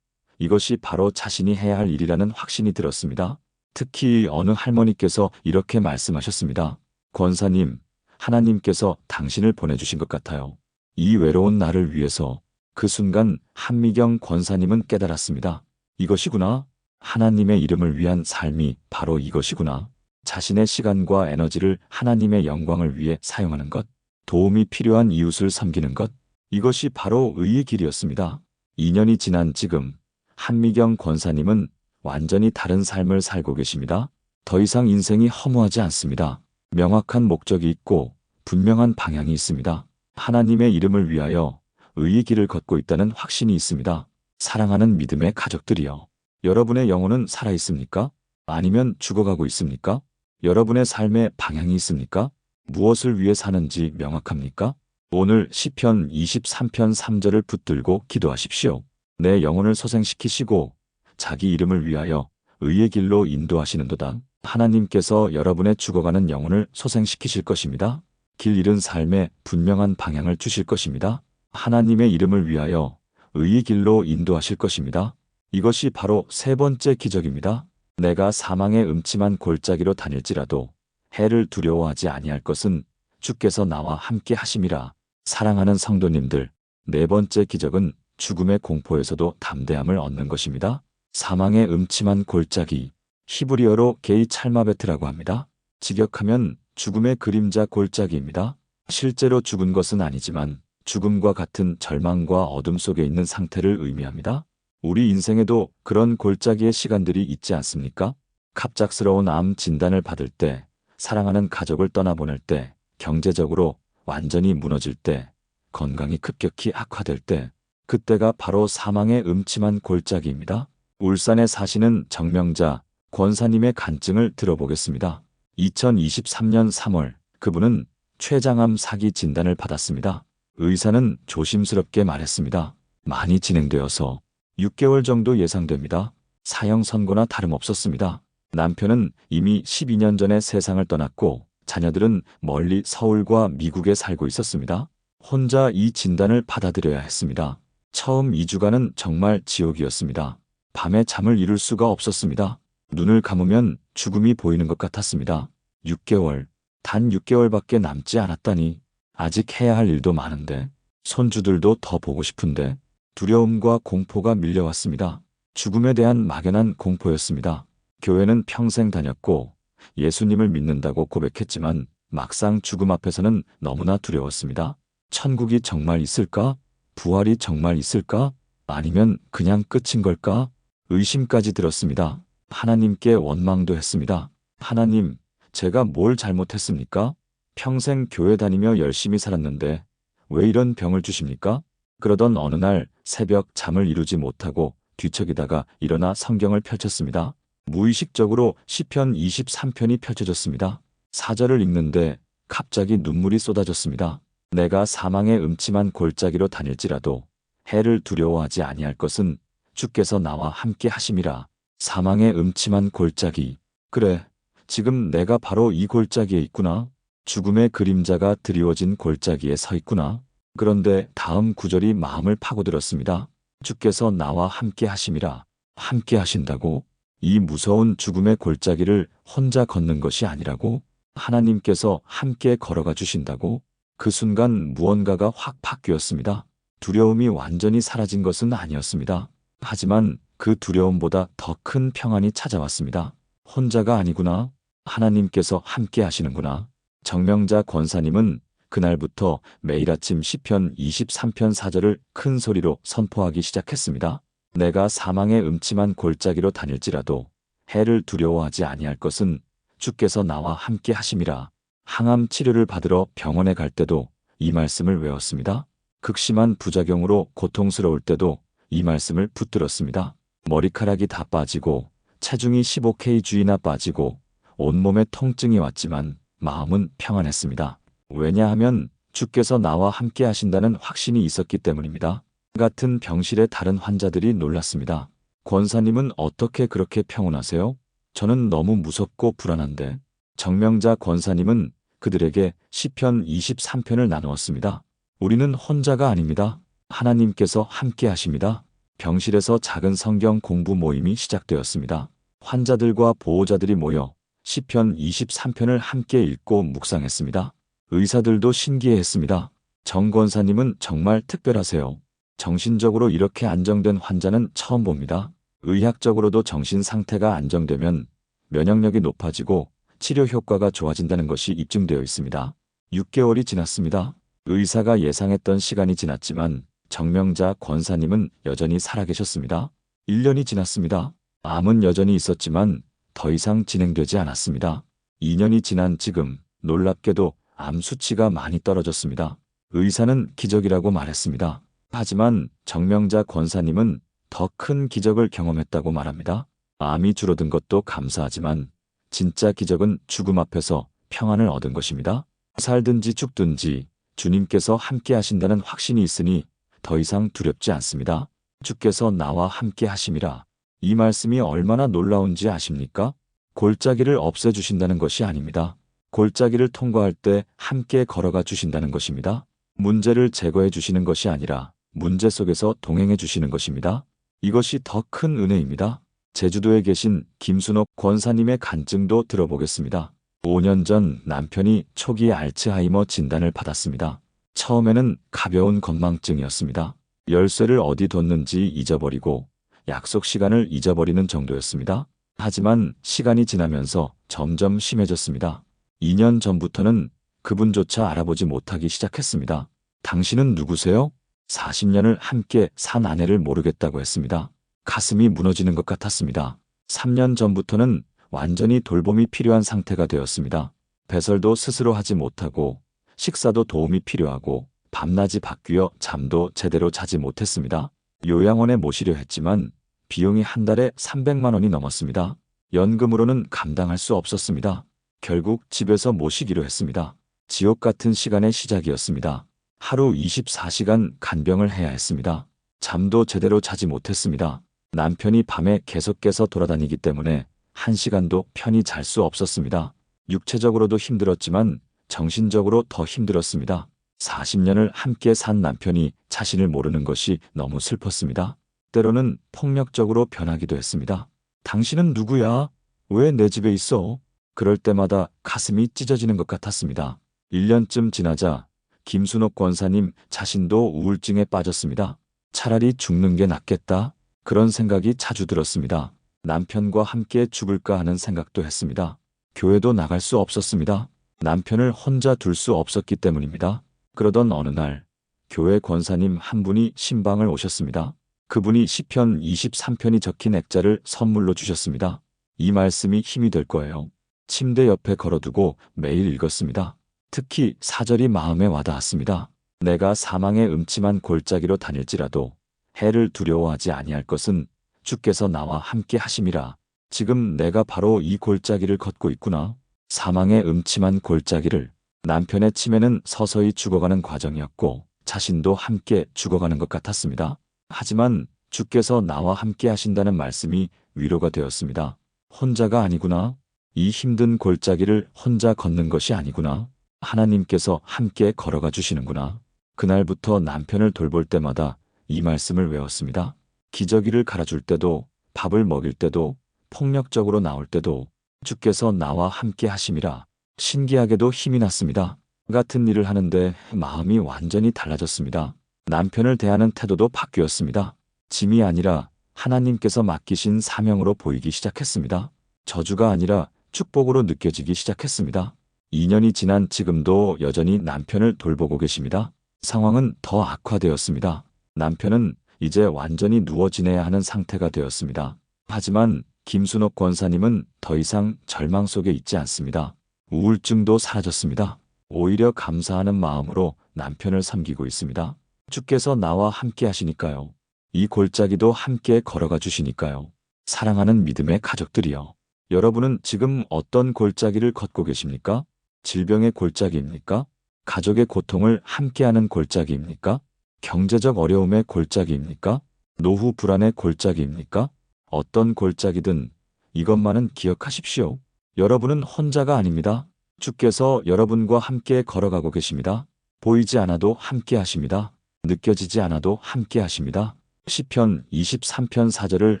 이것이 바로 자신이 해야 할 일이라는 확신이 들었습니다. 특히 어느 할머니께서 이렇게 말씀하셨습니다. 권사님, 하나님께서 당신을 보내주신 것 같아요. 이 외로운 나를 위해서. 그 순간 한미경 권사님은 깨달았습니다. 이것이구나. 하나님의 이름을 위한 삶이 바로 이것이구나. 자신의 시간과 에너지를 하나님의 영광을 위해 사용하는 것, 도움이 필요한 이웃을 섬기는 것, 이것이 바로 의의 길이었습니다. 2년이 지난 지금 한미경 권사님은 완전히 다른 삶을 살고 계십니다. 더 이상 인생이 허무하지 않습니다. 명확한 목적이 있고 분명한 방향이 있습니다. 하나님의 이름을 위하여 의의 길을 걷고 있다는 확신이 있습니다. 사랑하는 믿음의 가족들이여. 여러분의 영혼은 살아있습니까? 아니면 죽어가고 있습니까? 여러분의 삶에 방향이 있습니까? 무엇을 위해 사는지 명확합니까? 오늘 시편 23편 3절을 붙들고 기도하십시오. 내 영혼을 소생시키시고 자기 이름을 위하여 의의 길로 인도하시는도다. 하나님께서 여러분의 죽어가는 영혼을 소생시키실 것입니다. 길 잃은 삶에 분명한 방향을 주실 것입니다. 하나님의 이름을 위하여 의의 길로 인도하실 것입니다. 이것이 바로 세 번째 기적입니다. 내가 사망의 음침한 골짜기로 다닐지라도 해를 두려워하지 아니할 것은 주께서 나와 함께 하심이라. 사랑하는 성도님들, 네 번째 기적은 죽음의 공포에서도 담대함을 얻는 것입니다. 사망의 음침한 골짜기, 히브리어로 게이 찰마베트라고 합니다. 직역하면 죽음의 그림자 골짜기입니다. 실제로 죽은 것은 아니지만 죽음과 같은 절망과 어둠 속에 있는 상태를 의미합니다. 우리 인생에도 그런 골짜기의 시간들이 있지 않습니까? 갑작스러운 암 진단을 받을 때, 사랑하는 가족을 떠나보낼 때, 경제적으로 완전히 무너질 때, 건강이 급격히 악화될 때, 그때가 바로 사망의 음침한 골짜기입니다. 울산에 사시는 정명자 권사님의 간증을 들어보겠습니다. 2023년 3월 그분은 췌장암 사기 진단을 받았습니다. 의사는 조심스럽게 말했습니다. 많이 진행되어서 6개월 정도 예상됩니다. 사형 선고나 다름없었습니다. 남편은 이미 12년 전에 세상을 떠났고 자녀들은 멀리 서울과 미국에 살고 있었습니다. 혼자 이 진단을 받아들여야 했습니다. 처음 2주간은 정말 지옥이었습니다. 밤에 잠을 이룰 수가 없었습니다. 눈을 감으면 죽음이 보이는 것 같았습니다. 6개월, 단 6개월밖에 남지 않았다니. 아직 해야 할 일도 많은데, 손주들도 더 보고 싶은데, 두려움과 공포가 밀려왔습니다. 죽음에 대한 막연한 공포였습니다. 교회는 평생 다녔고 예수님을 믿는다고 고백했지만 막상 죽음 앞에서는 너무나 두려웠습니다. 천국이 정말 있을까? 부활이 정말 있을까? 아니면 그냥 끝인 걸까? 의심까지 들었습니다. 하나님께 원망도 했습니다. 하나님, 제가 뭘 잘못했습니까? 평생 교회 다니며 열심히 살았는데 왜 이런 병을 주십니까? 그러던 어느 날 새벽 잠을 이루지 못하고 뒤척이다가 일어나 성경을 펼쳤습니다. 무의식적으로 시편 23편이 펼쳐졌습니다. 4절을 읽는데 갑자기 눈물이 쏟아졌습니다. 내가 사망의 음침한 골짜기로 다닐지라도 해를 두려워하지 아니할 것은 주께서 나와 함께 하심이라. 사망의 음침한 골짜기. 그래, 지금 내가 바로 이 골짜기에 있구나. 죽음의 그림자가 드리워진 골짜기에 서 있구나. 그런데 다음 구절이 마음을 파고들었습니다. 주께서 나와 함께 하심이라. 함께 하신다고? 이 무서운 죽음의 골짜기를 혼자 걷는 것이 아니라고? 하나님께서 함께 걸어가 주신다고? 그 순간 무언가가 확 바뀌었습니다. 두려움이 완전히 사라진 것은 아니었습니다. 하지만 그 두려움보다 더 큰 평안이 찾아왔습니다. 혼자가 아니구나. 하나님께서 함께 하시는구나. 정명자 권사님은 그날부터 매일 아침 시편 23편 4절을 큰 소리로 선포하기 시작했습니다. 내가 사망의 음침한 골짜기로 다닐지라도 해를 두려워하지 아니할 것은 주께서 나와 함께 하심이라. 항암 치료를 받으러 병원에 갈 때도 이 말씀을 외웠습니다. 극심한 부작용으로 고통스러울 때도 이 말씀을 붙들었습니다. 머리카락이 다 빠지고 체중이 15kg나 빠지고 온몸에 통증이 왔지만 마음은 평안했습니다. 왜냐하면 주께서 나와 함께 하신다는 확신이 있었기 때문입니다. 같은 병실의 다른 환자들이 놀랐습니다. 권사님은 어떻게 그렇게 평온하세요? 저는 너무 무섭고 불안한데. 정명자 권사님은 그들에게 시편 23편을 나누었습니다. 우리는 혼자가 아닙니다. 하나님께서 함께 하십니다. 병실에서 작은 성경 공부 모임이 시작되었습니다. 환자들과 보호자들이 모여 시편 23편을 함께 읽고 묵상했습니다. 의사들도 신기해했습니다. 정 권사님은 정말 특별하세요. 정신적으로 이렇게 안정된 환자는 처음 봅니다. 의학적으로도 정신 상태가 안정되면 면역력이 높아지고 치료 효과가 좋아진다는 것이 입증되어 있습니다. 6개월이 지났습니다. 의사가 예상했던 시간이 지났지만 정명자 권사님은 여전히 살아계셨습니다. 1년이 지났습니다. 암은 여전히 있었지만 더 이상 진행되지 않았습니다. 2년이 지난 지금 놀랍게도 암 수치가 많이 떨어졌습니다. 의사는 기적이라고 말했습니다. 하지만 정명자 권사님은 더 큰 기적을 경험했다고 말합니다. 암이 줄어든 것도 감사하지만 진짜 기적은 죽음 앞에서 평안을 얻은 것입니다. 살든지 죽든지 주님께서 함께 하신다는 확신이 있으니 더 이상 두렵지 않습니다. 주께서 나와 함께 하심이라. 이 말씀이 얼마나 놀라운지 아십니까? 골짜기를 없애주신다는 것이 아닙니다. 골짜기를 통과할 때 함께 걸어가 주신다는 것입니다. 문제를 제거해 주시는 것이 아니라 문제 속에서 동행해 주시는 것입니다. 이것이 더 큰 은혜입니다. 제주도에 계신 김순옥 권사님의 간증도 들어보겠습니다. 5년 전 남편이 초기 알츠하이머 진단을 받았습니다. 처음에는 가벼운 건망증이었습니다. 열쇠를 어디 뒀는지 잊어버리고 약속 시간을 잊어버리는 정도였습니다. 하지만 시간이 지나면서 점점 심해졌습니다. 2년 전부터는 그분조차 알아보지 못하기 시작했습니다. 당신은 누구세요? 40년을 함께 산 아내를 모르겠다고 했습니다. 가슴이 무너지는 것 같았습니다. 3년 전부터는 완전히 돌봄이 필요한 상태가 되었습니다. 배설도 스스로 하지 못하고 식사도 도움이 필요하고 밤낮이 바뀌어 잠도 제대로 자지 못했습니다. 요양원에 모시려 했지만 비용이 한 달에 300만 원이 넘었습니다. 연금으로는 감당할 수 없었습니다. 결국 집에서 모시기로 했습니다. 지옥 같은 시간의 시작이었습니다. 하루 24시간 간병을 해야 했습니다. 잠도 제대로 자지 못했습니다. 남편이 밤에 계속해서 돌아다니기 때문에 1시간도 편히 잘 수 없었습니다. 육체적으로도 힘들었지만 정신적으로 더 힘들었습니다. 40년을 함께 산 남편이 자신을 모르는 것이 너무 슬펐습니다. 때로는 폭력적으로 변하기도 했습니다. 당신은 누구야? 왜 내 집에 있어? 그럴 때마다 가슴이 찢어지는 것 같았습니다. 1년쯤 지나자 김순옥 권사님 자신도 우울증에 빠졌습니다. 차라리 죽는 게 낫겠다. 그런 생각이 자주 들었습니다. 남편과 함께 죽을까 하는 생각도 했습니다. 교회도 나갈 수 없었습니다. 남편을 혼자 둘 수 없었기 때문입니다. 그러던 어느 날 교회 권사님 한 분이 신방을 오셨습니다. 그분이 시편 23편이 적힌 액자를 선물로 주셨습니다. 이 말씀이 힘이 될 거예요. 침대 옆에 걸어두고 매일 읽었습니다. 특히 4절이 마음에 와닿았습니다. 내가 사망의 음침한 골짜기로 다닐지라도 해를 두려워하지 아니할 것은 주께서 나와 함께 하심이라. 지금 내가 바로 이 골짜기를 걷고 있구나. 사망의 음침한 골짜기를. 남편의 치매는 서서히 죽어가는 과정이었고 자신도 함께 죽어가는 것 같았습니다. 하지만 주께서 나와 함께 하신다는 말씀이 위로가 되었습니다. 혼자가 아니구나. 이 힘든 골짜기를 혼자 걷는 것이 아니구나. 하나님께서 함께 걸어가 주시는구나. 그날부터 남편을 돌볼 때마다 이 말씀을 외웠습니다. 기저귀를 갈아줄 때도, 밥을 먹일 때도, 폭력적으로 나올 때도 주께서 나와 함께 하심이라. 신기하게도 힘이 났습니다. 같은 일을 하는데 마음이 완전히 달라졌습니다. 남편을 대하는 태도도 바뀌었습니다. 짐이 아니라 하나님께서 맡기신 사명으로 보이기 시작했습니다. 저주가 아니라 축복으로 느껴지기 시작했습니다. 2년이 지난 지금도 여전히 남편을 돌보고 계십니다. 상황은 더 악화되었습니다. 남편은 이제 완전히 누워 지내야 하는 상태가 되었습니다. 하지만 김순옥 권사님은 더 이상 절망 속에 있지 않습니다. 우울증도 사라졌습니다. 오히려 감사하는 마음으로 남편을 섬기고 있습니다. 주께서 나와 함께 하시니까요. 이 골짜기도 함께 걸어가 주시니까요. 사랑하는 믿음의 가족들이여. 여러분은 지금 어떤 골짜기를 걷고 계십니까? 질병의 골짜기입니까? 가족의 고통을 함께하는 골짜기입니까? 경제적 어려움의 골짜기입니까? 노후 불안의 골짜기입니까? 어떤 골짜기든 이것만은 기억하십시오. 여러분은 혼자가 아닙니다. 주께서 여러분과 함께 걸어가고 계십니다. 보이지 않아도 함께 하십니다. 느껴지지 않아도 함께 하십니다. 시편 23편 4절을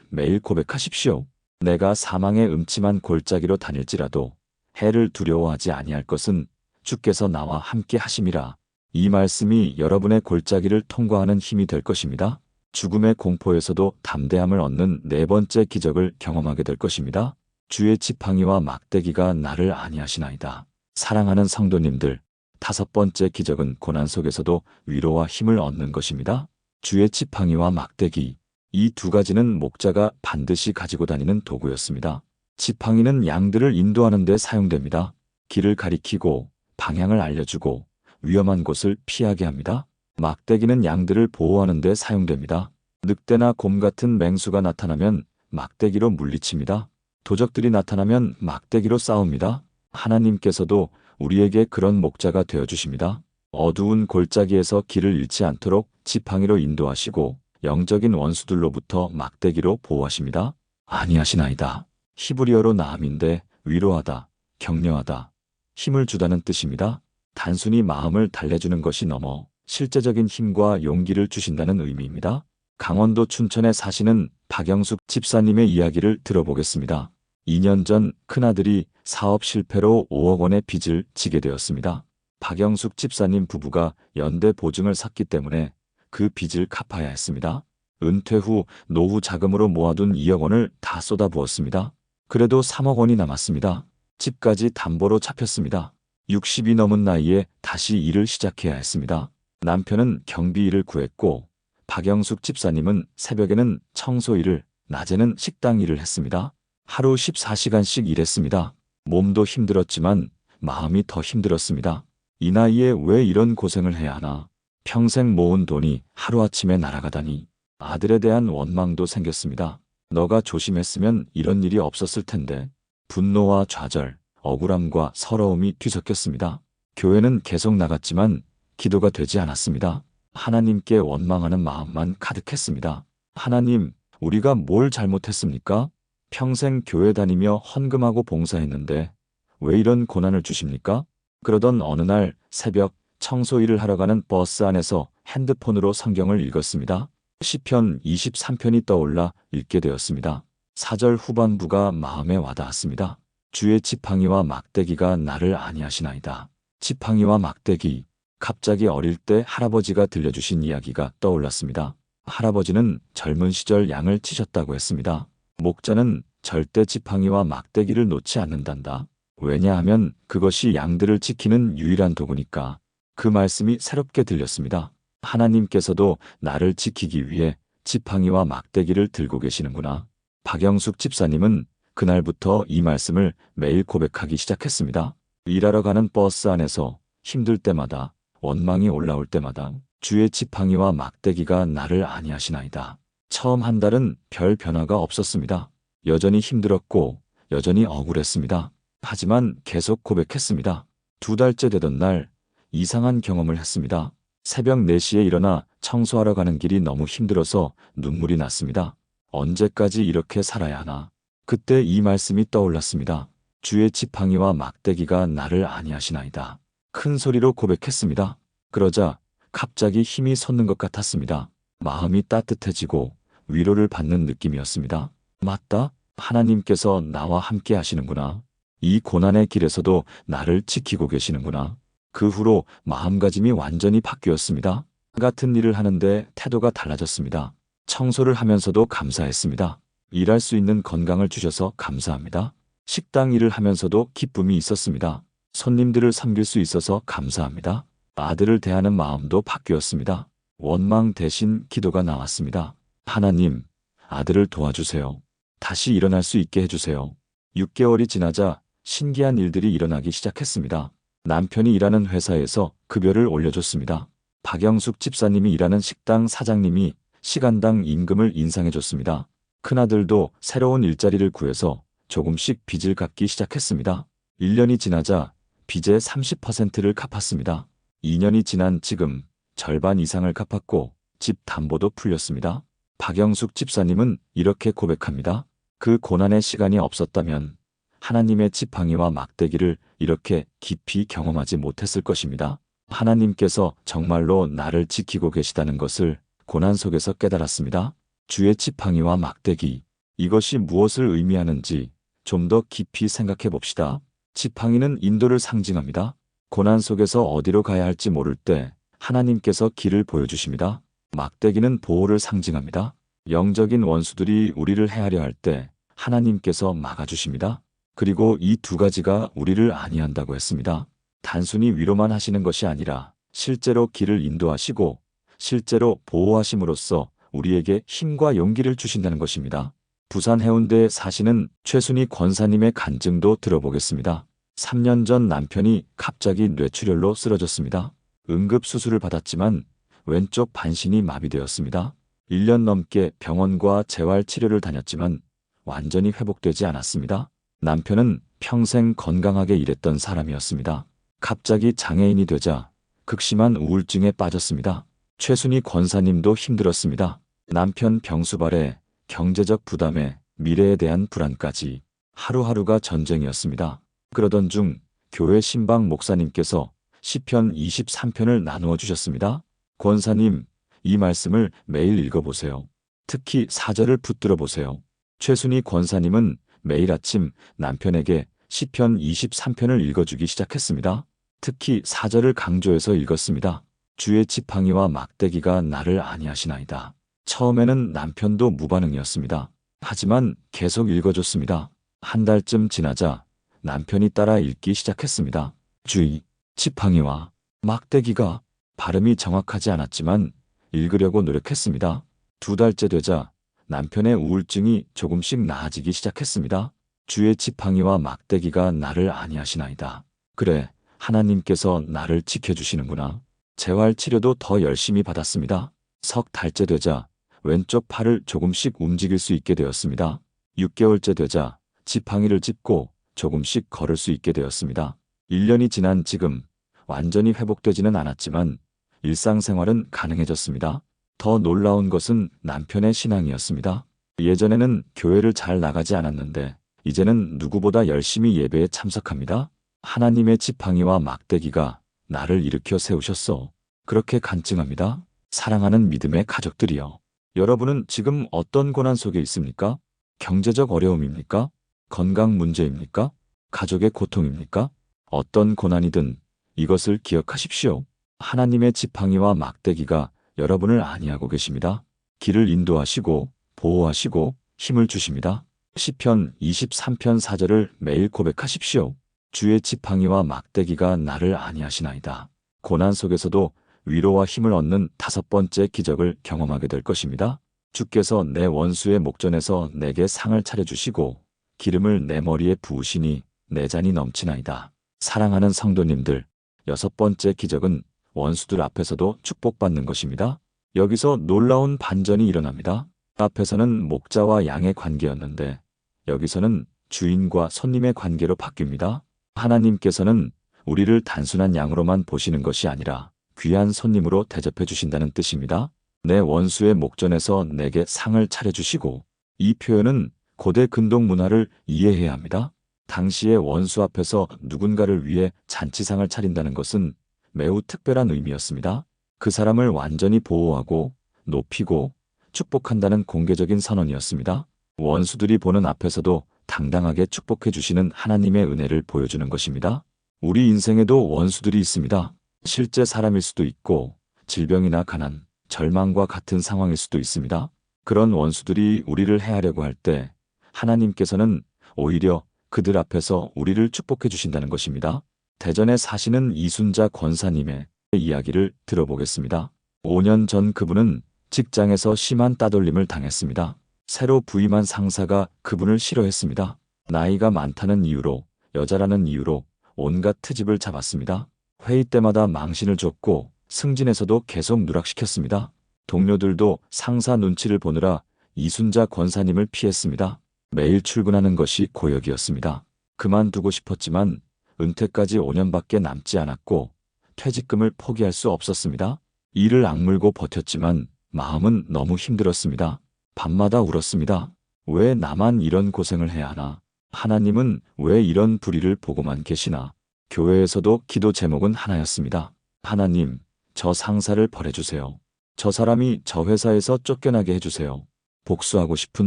매일 고백하십시오. 내가 사망의 음침한 골짜기로 다닐지라도 해를 두려워하지 아니할 것은 주께서 나와 함께 하심이라. 이 말씀이 여러분의 골짜기를 통과하는 힘이 될 것입니다. 죽음의 공포에서도 담대함을 얻는 네 번째 기적을 경험하게 될 것입니다. 주의 지팡이와 막대기가 나를 안위하시나이다. 사랑하는 성도님들, 다섯 번째 기적은 고난 속에서도 위로와 힘을 얻는 것입니다. 주의 지팡이와 막대기, 이 두 가지는 목자가 반드시 가지고 다니는 도구였습니다. 지팡이는 양들을 인도하는 데 사용됩니다. 길을 가리키고 방향을 알려주고 위험한 곳을 피하게 합니다. 막대기는 양들을 보호하는 데 사용됩니다. 늑대나 곰 같은 맹수가 나타나면 막대기로 물리칩니다. 도적들이 나타나면 막대기로 싸웁니다. 하나님께서도 우리에게 그런 목자가 되어주십니다. 어두운 골짜기에서 길을 잃지 않도록 지팡이로 인도하시고 영적인 원수들로부터 막대기로 보호하십니다. 안위하시나이다. 히브리어로 나함인데 위로하다, 격려하다, 힘을 주다는 뜻입니다. 단순히 마음을 달래주는 것이 넘어 실제적인 힘과 용기를 주신다는 의미입니다. 강원도 춘천에 사시는 박영숙 집사님의 이야기를 들어보겠습니다. 2년 전 큰아들이 사업 실패로 5억 원의 빚을 지게 되었습니다. 박영숙 집사님 부부가 연대 보증을 샀기 때문에 그 빚을 갚아야 했습니다. 은퇴 후 노후 자금으로 모아둔 2억 원을 다 쏟아부었습니다. 그래도 3억 원이 남았습니다. 집까지 담보로 잡혔습니다. 60이 넘은 나이에 다시 일을 시작해야 했습니다. 남편은 경비 일을 구했고 박영숙 집사님은 새벽에는 청소 일을, 낮에는 식당 일을 했습니다. 하루 14시간씩 일했습니다. 몸도 힘들었지만 마음이 더 힘들었습니다. 이 나이에 왜 이런 고생을 해야 하나. 평생 모은 돈이 하루아침에 날아가다니. 아들에 대한 원망도 생겼습니다. 너가 조심했으면 이런 일이 없었을 텐데. 분노와 좌절, 억울함과 서러움이 뒤섞였습니다. 교회는 계속 나갔지만 기도가 되지 않았습니다. 하나님께 원망하는 마음만 가득했습니다. 하나님, 우리가 뭘 잘못했습니까? 평생 교회 다니며 헌금하고 봉사했는데 왜 이런 고난을 주십니까? 그러던 어느 날 새벽 청소 일을 하러 가는 버스 안에서 핸드폰으로 성경을 읽었습니다. 시편 23편이 떠올라 읽게 되었습니다. 4절 후반부가 마음에 와닿았습니다. 주의 지팡이와 막대기가 나를 안위하시나이다. 지팡이와 막대기. 갑자기 어릴 때 할아버지가 들려주신 이야기가 떠올랐습니다. 할아버지는 젊은 시절 양을 치셨다고 했습니다. 목자는 절대 지팡이와 막대기를 놓지 않는단다. 왜냐하면 그것이 양들을 지키는 유일한 도구니까. 그 말씀이 새롭게 들렸습니다. 하나님께서도 나를 지키기 위해 지팡이와 막대기를 들고 계시는구나. 박영숙 집사님은 그날부터 이 말씀을 매일 고백하기 시작했습니다. 일하러 가는 버스 안에서 힘들 때마다, 원망이 올라올 때마다 주의 지팡이와 막대기가 나를 안위하시나이다. 처음 한 달은 별 변화가 없었습니다. 여전히 힘들었고 여전히 억울했습니다. 하지만 계속 고백했습니다. 2달째 되던 날 이상한 경험을 했습니다. 새벽 4시에 일어나 청소하러 가는 길이 너무 힘들어서 눈물이 났습니다. 언제까지 이렇게 살아야 하나. 그때 이 말씀이 떠올랐습니다. 주의 지팡이와 막대기가 나를 안위하시나이다. 큰 소리로 고백했습니다. 그러자 갑자기 힘이 솟는 것 같았습니다. 마음이 따뜻해지고 위로를 받는 느낌이었습니다. 맞다. 하나님께서 나와 함께 하시는구나. 이 고난의 길에서도 나를 지키고 계시는구나. 그 후로 마음가짐이 완전히 바뀌었습니다. 같은 일을 하는데 태도가 달라졌습니다. 청소를 하면서도 감사했습니다. 일할 수 있는 건강을 주셔서 감사합니다. 식당 일을 하면서도 기쁨이 있었습니다. 손님들을 섬길 수 있어서 감사합니다. 아들을 대하는 마음도 바뀌었습니다. 원망 대신 기도가 나왔습니다. 하나님, 아들을 도와주세요. 다시 일어날 수 있게 해주세요. 6개월이 지나자 신기한 일들이 일어나기 시작했습니다. 남편이 일하는 회사에서 급여를 올려줬습니다. 박영숙 집사님이 일하는 식당 사장님이 시간당 임금을 인상해줬습니다. 큰아들도 새로운 일자리를 구해서 조금씩 빚을 갚기 시작했습니다. 1년이 지나자 빚의 30%를 갚았습니다. 2년이 지난 지금 절반 이상을 갚았고 집 담보도 풀렸습니다. 박영숙 집사님은 이렇게 고백합니다. 그 고난의 시간이 없었다면 하나님의 지팡이와 막대기를 이렇게 깊이 경험하지 못했을 것입니다. 하나님께서 정말로 나를 지키고 계시다는 것을 고난 속에서 깨달았습니다. 주의 지팡이와 막대기, 이것이 무엇을 의미하는지 좀 더 깊이 생각해 봅시다. 지팡이는 인도를 상징합니다. 고난 속에서 어디로 가야 할지 모를 때 하나님께서 길을 보여주십니다. 막대기는 보호를 상징합니다. 영적인 원수들이 우리를 해하려 할 때 하나님께서 막아주십니다. 그리고 이 2가지가 우리를 안위한다고 했습니다. 단순히 위로만 하시는 것이 아니라 실제로 길을 인도하시고 실제로 보호하심으로써 우리에게 힘과 용기를 주신다는 것입니다. 부산 해운대에 사시는 최순희 권사님의 간증도 들어보겠습니다. 3년 전 남편이 갑자기 뇌출혈로 쓰러졌습니다. 응급수술을 받았지만 왼쪽 반신이 마비되었습니다. 1년 넘게 병원과 재활치료를 다녔지만 완전히 회복되지 않았습니다. 남편은 평생 건강하게 일했던 사람이었습니다. 갑자기 장애인이 되자 극심한 우울증에 빠졌습니다. 최순희 권사님도 힘들었습니다. 남편 병수발에 경제적 부담에 미래에 대한 불안까지 하루하루가 전쟁이었습니다. 그러던 중 교회 신방 목사님께서 시편 23편을 나누어 주셨습니다. 권사님, 이 말씀을 매일 읽어보세요. 특히 4절을 붙들어 보세요. 최순희 권사님은 매일 아침 남편에게 시편 23편을 읽어주기 시작했습니다. 특히 4절을 강조해서 읽었습니다. 주의 지팡이와 막대기가 나를 안위하시나이다. 처음에는 남편도 무반응이었습니다. 하지만 계속 읽어줬습니다. 한 달쯤 지나자 남편이 따라 읽기 시작했습니다. 주의, 지팡이와 막대기가. 발음이 정확하지 않았지만 읽으려고 노력했습니다. 2달째 되자 남편의 우울증이 조금씩 나아지기 시작했습니다. 주의 지팡이와 막대기가 나를 안위하시나이다. 그래, 하나님께서 나를 지켜주시는구나. 재활치료도 더 열심히 받았습니다. 석 달째 되자 왼쪽 팔을 조금씩 움직일 수 있게 되었습니다. 6개월째 되자 지팡이를 짚고 조금씩 걸을 수 있게 되었습니다. 1년이 지난 지금 완전히 회복되지는 않았지만 일상생활은 가능해졌습니다. 더 놀라운 것은 남편의 신앙이었습니다. 예전에는 교회를 잘 나가지 않았는데 이제는 누구보다 열심히 예배에 참석합니다. 하나님의 지팡이와 막대기가 나를 일으켜 세우셨어. 그렇게 간증합니다. 사랑하는 믿음의 가족들이여. 여러분은 지금 어떤 고난 속에 있습니까? 경제적 어려움입니까? 건강 문제입니까? 가족의 고통입니까? 어떤 고난이든 이것을 기억하십시오. 하나님의 지팡이와 막대기가 여러분을 안위하고 계십니다. 길을 인도하시고 보호하시고 힘을 주십니다. 시편 23편 4절을 매일 고백하십시오. 주의 지팡이와 막대기가 나를 안위하시나이다. 고난 속에서도 위로와 힘을 얻는 5번째 기적을 경험하게 될 것입니다. 주께서 내 원수의 목전에서 내게 상을 차려주시고 기름을 내 머리에 부으시니 내 잔이 넘치나이다. 사랑하는 성도님들, 6번째 기적은 원수들 앞에서도 축복받는 것입니다. 여기서 놀라운 반전이 일어납니다. 앞에서는 목자와 양의 관계였는데 여기서는 주인과 손님의 관계로 바뀝니다. 하나님께서는 우리를 단순한 양으로만 보시는 것이 아니라 귀한 손님으로 대접해 주신다는 뜻입니다. 내 원수의 목전에서 내게 상을 차려주시고, 이 표현은 고대 근동 문화를 이해해야 합니다. 당시의 원수 앞에서 누군가를 위해 잔치상을 차린다는 것은 매우 특별한 의미였습니다. 그 사람을 완전히 보호하고 높이고 축복한다는 공개적인 선언이었습니다. 원수들이 보는 앞에서도 당당하게 축복해 주시는 하나님의 은혜를 보여주는 것입니다. 우리 인생에도 원수들이 있습니다. 실제 사람일 수도 있고 질병이나 가난, 절망과 같은 상황일 수도 있습니다. 그런 원수들이 우리를 해하려고 할 때 하나님께서는 오히려 그들 앞에서 우리를 축복해 주신다는 것입니다. 대전에 사시는 이순자 권사님의 이야기를 들어보겠습니다. 5년 전 그분은 직장에서 심한 따돌림을 당했습니다. 새로 부임한 상사가 그분을 싫어했습니다. 나이가 많다는 이유로, 여자라는 이유로 온갖 트집을 잡았습니다. 회의 때마다 망신을 줬고 승진에서도 계속 누락시켰습니다. 동료들도 상사 눈치를 보느라 이순자 권사님을 피했습니다. 매일 출근하는 것이 고역이었습니다. 그만두고 싶었지만 은퇴까지 5년밖에 남지 않았고 퇴직금을 포기할 수 없었습니다. 이를 악물고 버텼지만 마음은 너무 힘들었습니다. 밤마다 울었습니다. 왜 나만 이런 고생을 해야 하나? 하나님은 왜 이런 불의를 보고만 계시나? 교회에서도 기도 제목은 하나였습니다. 하나님, 저 상사를 벌해주세요. 저 사람이 저 회사에서 쫓겨나게 해주세요. 복수하고 싶은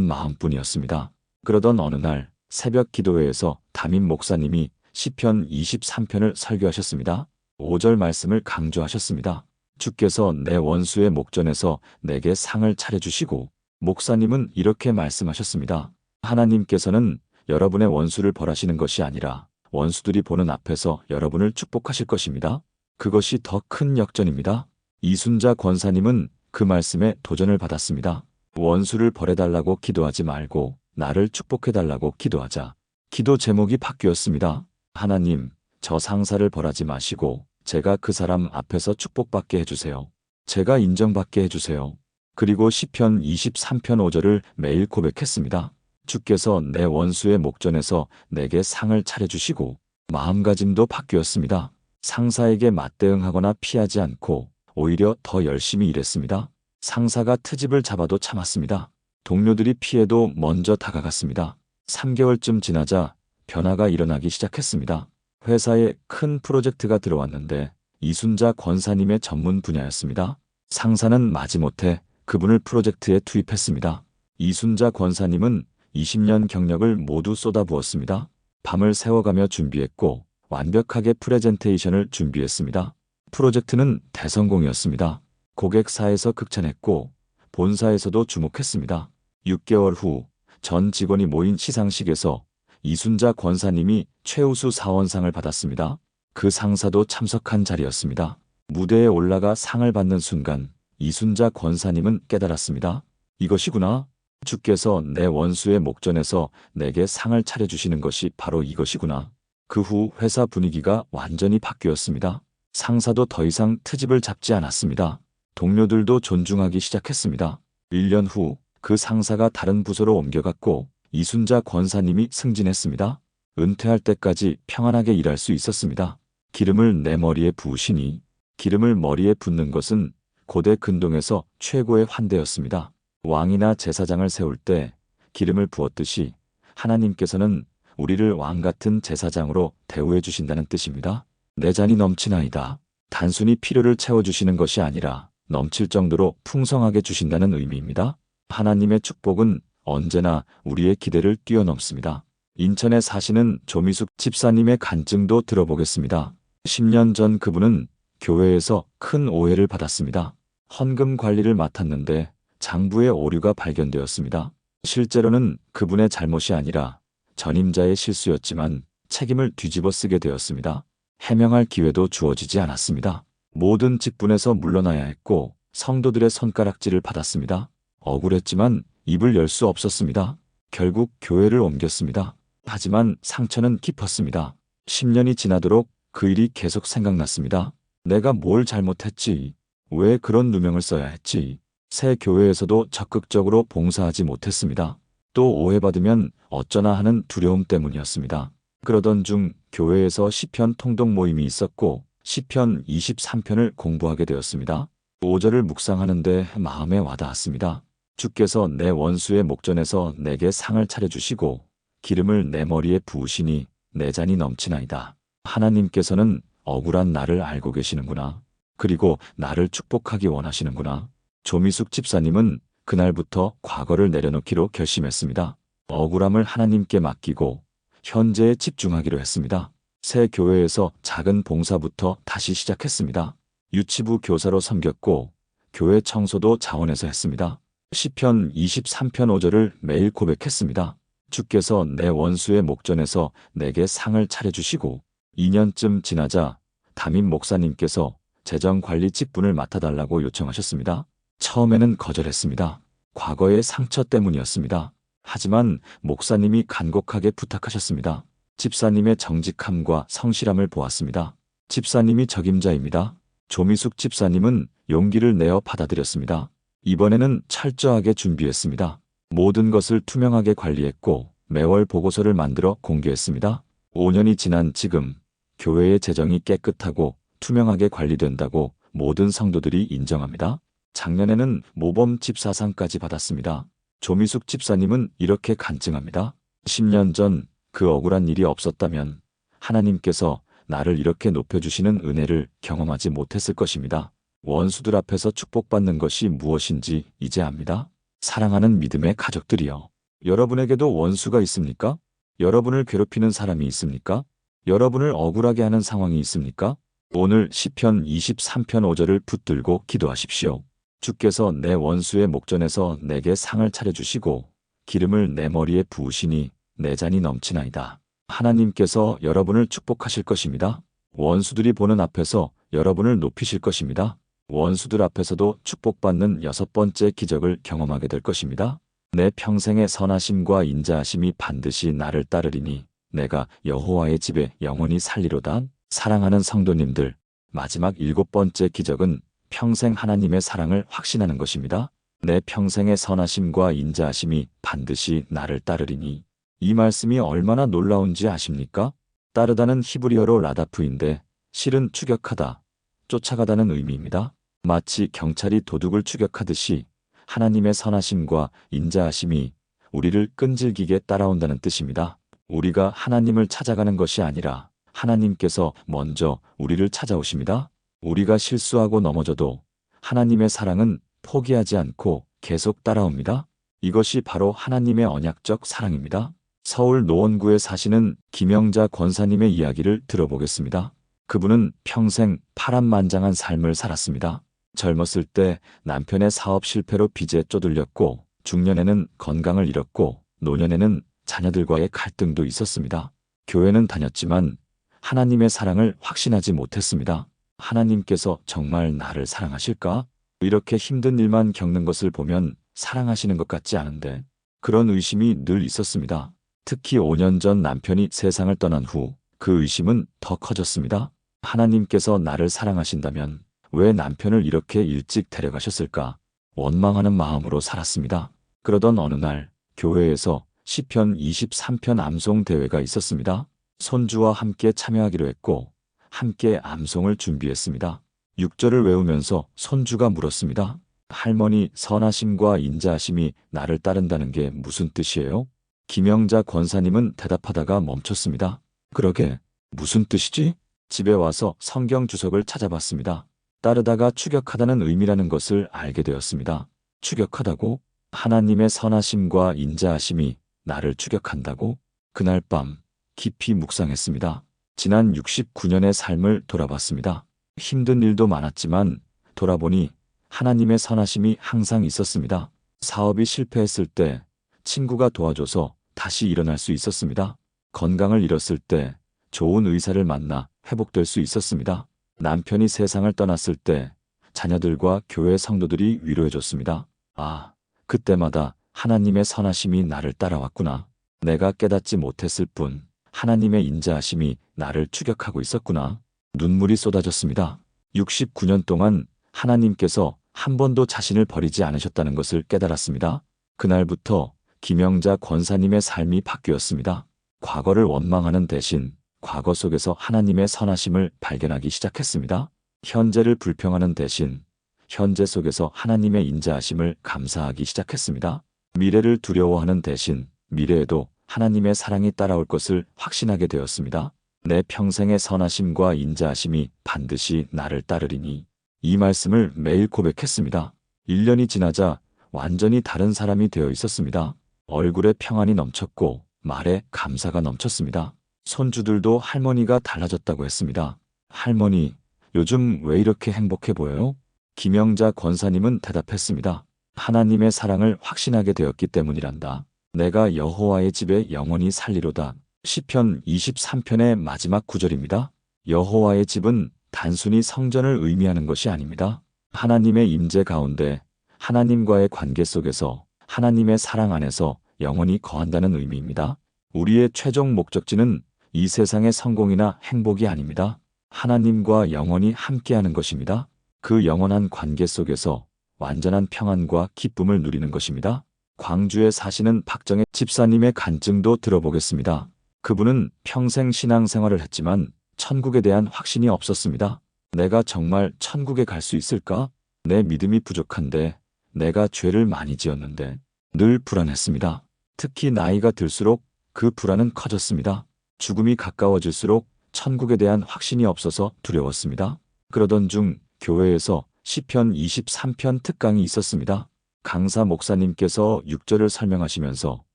마음뿐이었습니다. 그러던 어느 날 새벽 기도회에서 담임 목사님이 시편 23편을 설교하셨습니다. 5절 말씀을 강조하셨습니다. 주께서 내 원수의 목전에서 내게 상을 차려주시고, 목사님은 이렇게 말씀하셨습니다. 하나님께서는 여러분의 원수를 벌하시는 것이 아니라 원수들이 보는 앞에서 여러분을 축복하실 것입니다. 그것이 더 큰 역전입니다. 이순자 권사님은 그 말씀에 도전을 받았습니다. 원수를 벌해달라고 기도하지 말고 나를 축복해달라고 기도하자. 기도 제목이 바뀌었습니다. 하나님, 저 상사를 벌하지 마시고 제가 그 사람 앞에서 축복받게 해주세요. 제가 인정받게 해주세요. 그리고 시편 23편 5절을 매일 고백했습니다. 주께서 내 원수의 목전에서 내게 상을 차려주시고, 마음가짐도 바뀌었습니다. 상사에게 맞대응하거나 피하지 않고 오히려 더 열심히 일했습니다. 상사가 트집을 잡아도 참았습니다. 동료들이 피해도 먼저 다가갔습니다. 3개월쯤 지나자 변화가 일어나기 시작했습니다. 회사에 큰 프로젝트가 들어왔는데 이순자 권사님의 전문 분야였습니다. 상사는 마지못해 그분을 프로젝트에 투입했습니다. 이순자 권사님은 20년 경력을 모두 쏟아부었습니다. 밤을 새워가며 준비했고 완벽하게 프레젠테이션을 준비했습니다. 프로젝트는 대성공이었습니다. 고객사에서 극찬했고 본사에서도 주목했습니다. 6개월 후 전 직원이 모인 시상식에서 이순자 권사님이 최우수 사원상을 받았습니다. 그 상사도 참석한 자리였습니다. 무대에 올라가 상을 받는 순간 이순자 권사님은 깨달았습니다. 이것이구나. 주께서 내 원수의 목전에서 내게 상을 차려주시는 것이 바로 이것이구나. 그 후 회사 분위기가 완전히 바뀌었습니다. 상사도 더 이상 트집을 잡지 않았습니다. 동료들도 존중하기 시작했습니다. 1년 후 그 상사가 다른 부서로 옮겨갔고 이순자 권사님이 승진했습니다. 은퇴할 때까지 평안하게 일할 수 있었습니다. 기름을 내 머리에 부으시니. 기름을 머리에 붓는 것은 고대 근동에서 최고의 환대였습니다. 왕이나 제사장을 세울 때 기름을 부었듯이 하나님께서는 우리를 왕 같은 제사장으로 대우해 주신다는 뜻입니다. 내 잔이 넘치나이다. 단순히 필요를 채워주시는 것이 아니라 넘칠 정도로 풍성하게 주신다는 의미입니다. 하나님의 축복은 언제나 우리의 기대를 뛰어넘습니다. 인천에 사시는 조미숙 집사님의 간증도 들어보겠습니다. 10년 전 그분은 교회에서 큰 오해를 받았습니다. 헌금 관리를 맡았는데 장부에 오류가 발견되었습니다. 실제로는 그분의 잘못이 아니라 전임자의 실수였지만 책임을 뒤집어 쓰게 되었습니다. 해명할 기회도 주어지지 않았습니다. 모든 직분에서 물러나야 했고 성도들의 손가락질을 받았습니다. 억울했지만 입을 열 수 없었습니다. 결국 교회를 옮겼습니다. 하지만 상처는 깊었습니다. 10년이 지나도록 그 일이 계속 생각났습니다. 내가 뭘 잘못했지? 왜 그런 누명을 써야 했지? 새 교회에서도 적극적으로 봉사하지 못했습니다. 또 오해받으면 어쩌나 하는 두려움 때문이었습니다. 그러던 중 교회에서 시편 통독 모임이 있었고 시편 23편을 공부하게 되었습니다. 5절을 묵상하는데 마음에 와닿았습니다. 주께서 내 원수의 목전에서 내게 상을 차려주시고 기름을 내 머리에 부으시니 내 잔이 넘치나이다. 하나님께서는 억울한 나를 알고 계시는구나. 그리고 나를 축복하기 원하시는구나. 조미숙 집사님은 그날부터 과거를 내려놓기로 결심했습니다. 억울함을 하나님께 맡기고 현재에 집중하기로 했습니다. 새 교회에서 작은 봉사부터 다시 시작했습니다. 유치부 교사로 섬겼고 교회 청소도 자원해서 했습니다. 시편 23편 5절을 매일 고백했습니다. 주께서 내 원수의 목전에서 내게 상을 차려주시고 2년쯤 지나자 담임 목사님께서 재정관리 직분을 맡아달라고 요청하셨습니다. 처음에는 거절했습니다. 과거의 상처 때문이었습니다. 하지만 목사님이 간곡하게 부탁하셨습니다. 집사님의 정직함과 성실함을 보았습니다. 집사님이 적임자입니다. 조미숙 집사님은 용기를 내어 받아들였습니다. 이번에는 철저하게 준비했습니다. 모든 것을 투명하게 관리했고 매월 보고서를 만들어 공개했습니다. 5년이 지난 지금 교회의 재정이 깨끗하고 투명하게 관리된다고 모든 성도들이 인정합니다. 작년에는 모범 집사상까지 받았습니다. 조미숙 집사님은 이렇게 간증합니다. 10년 전 그 억울한 일이 없었다면 하나님께서 나를 이렇게 높여주시는 은혜를 경험하지 못했을 것입니다. 원수들 앞에서 축복받는 것이 무엇인지 이제 압니다. 사랑하는 믿음의 가족들이여. 여러분에게도 원수가 있습니까? 여러분을 괴롭히는 사람이 있습니까? 여러분을 억울하게 하는 상황이 있습니까? 오늘 시편 23편 5절을 붙들고 기도하십시오. 주께서 내 원수의 목전에서 내게 상을 차려주시고 기름을 내 머리에 부으시니 내 잔이 넘치나이다. 하나님께서 여러분을 축복하실 것입니다. 원수들이 보는 앞에서 여러분을 높이실 것입니다. 원수들 앞에서도 축복받는 6번째 기적을 경험하게 될 것입니다. 내 평생의 선하심과 인자하심이 반드시 나를 따르리니 내가 여호와의 집에 영원히 살리로다. 사랑하는 성도님들, 마지막 7번째 기적은 평생 하나님의 사랑을 확신하는 것입니다. 내 평생의 선하심과 인자하심이 반드시 나를 따르리니. 이 말씀이 얼마나 놀라운지 아십니까? 따르다는 히브리어로 라다프인데 실은 추격하다, 쫓아가다는 의미입니다. 마치 경찰이 도둑을 추격하듯이 하나님의 선하심과 인자하심이 우리를 끈질기게 따라온다는 뜻입니다. 우리가 하나님을 찾아가는 것이 아니라 하나님께서 먼저 우리를 찾아오십니다. 우리가 실수하고 넘어져도 하나님의 사랑은 포기하지 않고 계속 따라옵니다. 이것이 바로 하나님의 언약적 사랑입니다. 서울 노원구에 사시는 김영자 권사님의 이야기를 들어보겠습니다. 그분은 평생 파란만장한 삶을 살았습니다. 젊었을 때 남편의 사업 실패로 빚에 쪼들렸고 중년에는 건강을 잃었고 노년에는 자녀들과의 갈등도 있었습니다. 교회는 다녔지만 하나님의 사랑을 확신하지 못했습니다. 하나님께서 정말 나를 사랑하실까? 이렇게 힘든 일만 겪는 것을 보면 사랑하시는 것 같지 않은데 그런 의심이 늘 있었습니다. 특히 5년 전 남편이 세상을 떠난 후 그 의심은 더 커졌습니다. 하나님께서 나를 사랑하신다면 왜 남편을 이렇게 일찍 데려가셨을까? 원망하는 마음으로 살았습니다. 그러던 어느 날 교회에서 시편 23편 암송 대회가 있었습니다. 손주와 함께 참여하기로 했고 함께 암송을 준비했습니다. 6절을 외우면서 손주가 물었습니다. 할머니, 선하심과 인자하심이 나를 따른다는 게 무슨 뜻이에요? 김영자 권사님은 대답하다가 멈췄습니다. 그러게, 무슨 뜻이지? 집에 와서 성경 주석을 찾아봤습니다. 따르다가 추격하다는 의미라는 것을 알게 되었습니다. 추격하다고? 하나님의 선하심과 인자하심이 나를 추격한다고? 그날 밤 깊이 묵상했습니다. 지난 69년의 삶을 돌아봤습니다. 힘든 일도 많았지만 돌아보니 하나님의 선하심이 항상 있었습니다. 사업이 실패했을 때 친구가 도와줘서 다시 일어날 수 있었습니다. 건강을 잃었을 때 좋은 의사를 만나 회복될 수 있었습니다. 남편이 세상을 떠났을 때 자녀들과 교회 성도들이 위로해줬습니다. 아, 그때마다 하나님의 선하심이 나를 따라왔구나. 내가 깨닫지 못했을 뿐 하나님의 인자하심이 나를 추격하고 있었구나. 눈물이 쏟아졌습니다. 69년 동안 하나님께서 한 번도 자신을 버리지 않으셨다는 것을 깨달았습니다. 그날부터 김영자 권사님의 삶이 바뀌었습니다. 과거를 원망하는 대신 과거 속에서 하나님의 선하심을 발견하기 시작했습니다. 현재를 불평하는 대신 현재 속에서 하나님의 인자하심을 감사하기 시작했습니다. 미래를 두려워하는 대신 미래에도 하나님의 사랑이 따라올 것을 확신하게 되었습니다. 내 평생의 선하심과 인자하심이 반드시 나를 따르리니. 이 말씀을 매일 고백했습니다. 1년이 지나자 완전히 다른 사람이 되어 있었습니다. 얼굴에 평안이 넘쳤고 말에 감사가 넘쳤습니다. 손주들도 할머니가 달라졌다고 했습니다. 할머니, 요즘 왜 이렇게 행복해 보여요? 김영자 권사님은 대답했습니다. 하나님의 사랑을 확신하게 되었기 때문이란다. 내가 여호와의 집에 영원히 살리로다. 시편 23편의 마지막 구절입니다. 여호와의 집은 단순히 성전을 의미하는 것이 아닙니다. 하나님의 임재 가운데 하나님과의 관계 속에서 하나님의 사랑 안에서 영원히 거한다는 의미입니다. 우리의 최종 목적지는 이 세상의 성공이나 행복이 아닙니다. 하나님과 영원히 함께하는 것입니다. 그 영원한 관계 속에서 완전한 평안과 기쁨을 누리는 것입니다. 광주에 사시는 박정혜 집사님의 간증도 들어보겠습니다. 그분은 평생 신앙생활을 했지만 천국에 대한 확신이 없었습니다. 내가 정말 천국에 갈 수 있을까? 내 믿음이 부족한데, 내가 죄를 많이 지었는데 늘 불안했습니다. 특히 나이가 들수록 그 불안은 커졌습니다. 죽음이 가까워질수록 천국에 대한 확신이 없어서 두려웠습니다. 그러던 중 교회에서 시편 23편 특강이 있었습니다. 강사 목사님께서 6절을 설명하시면서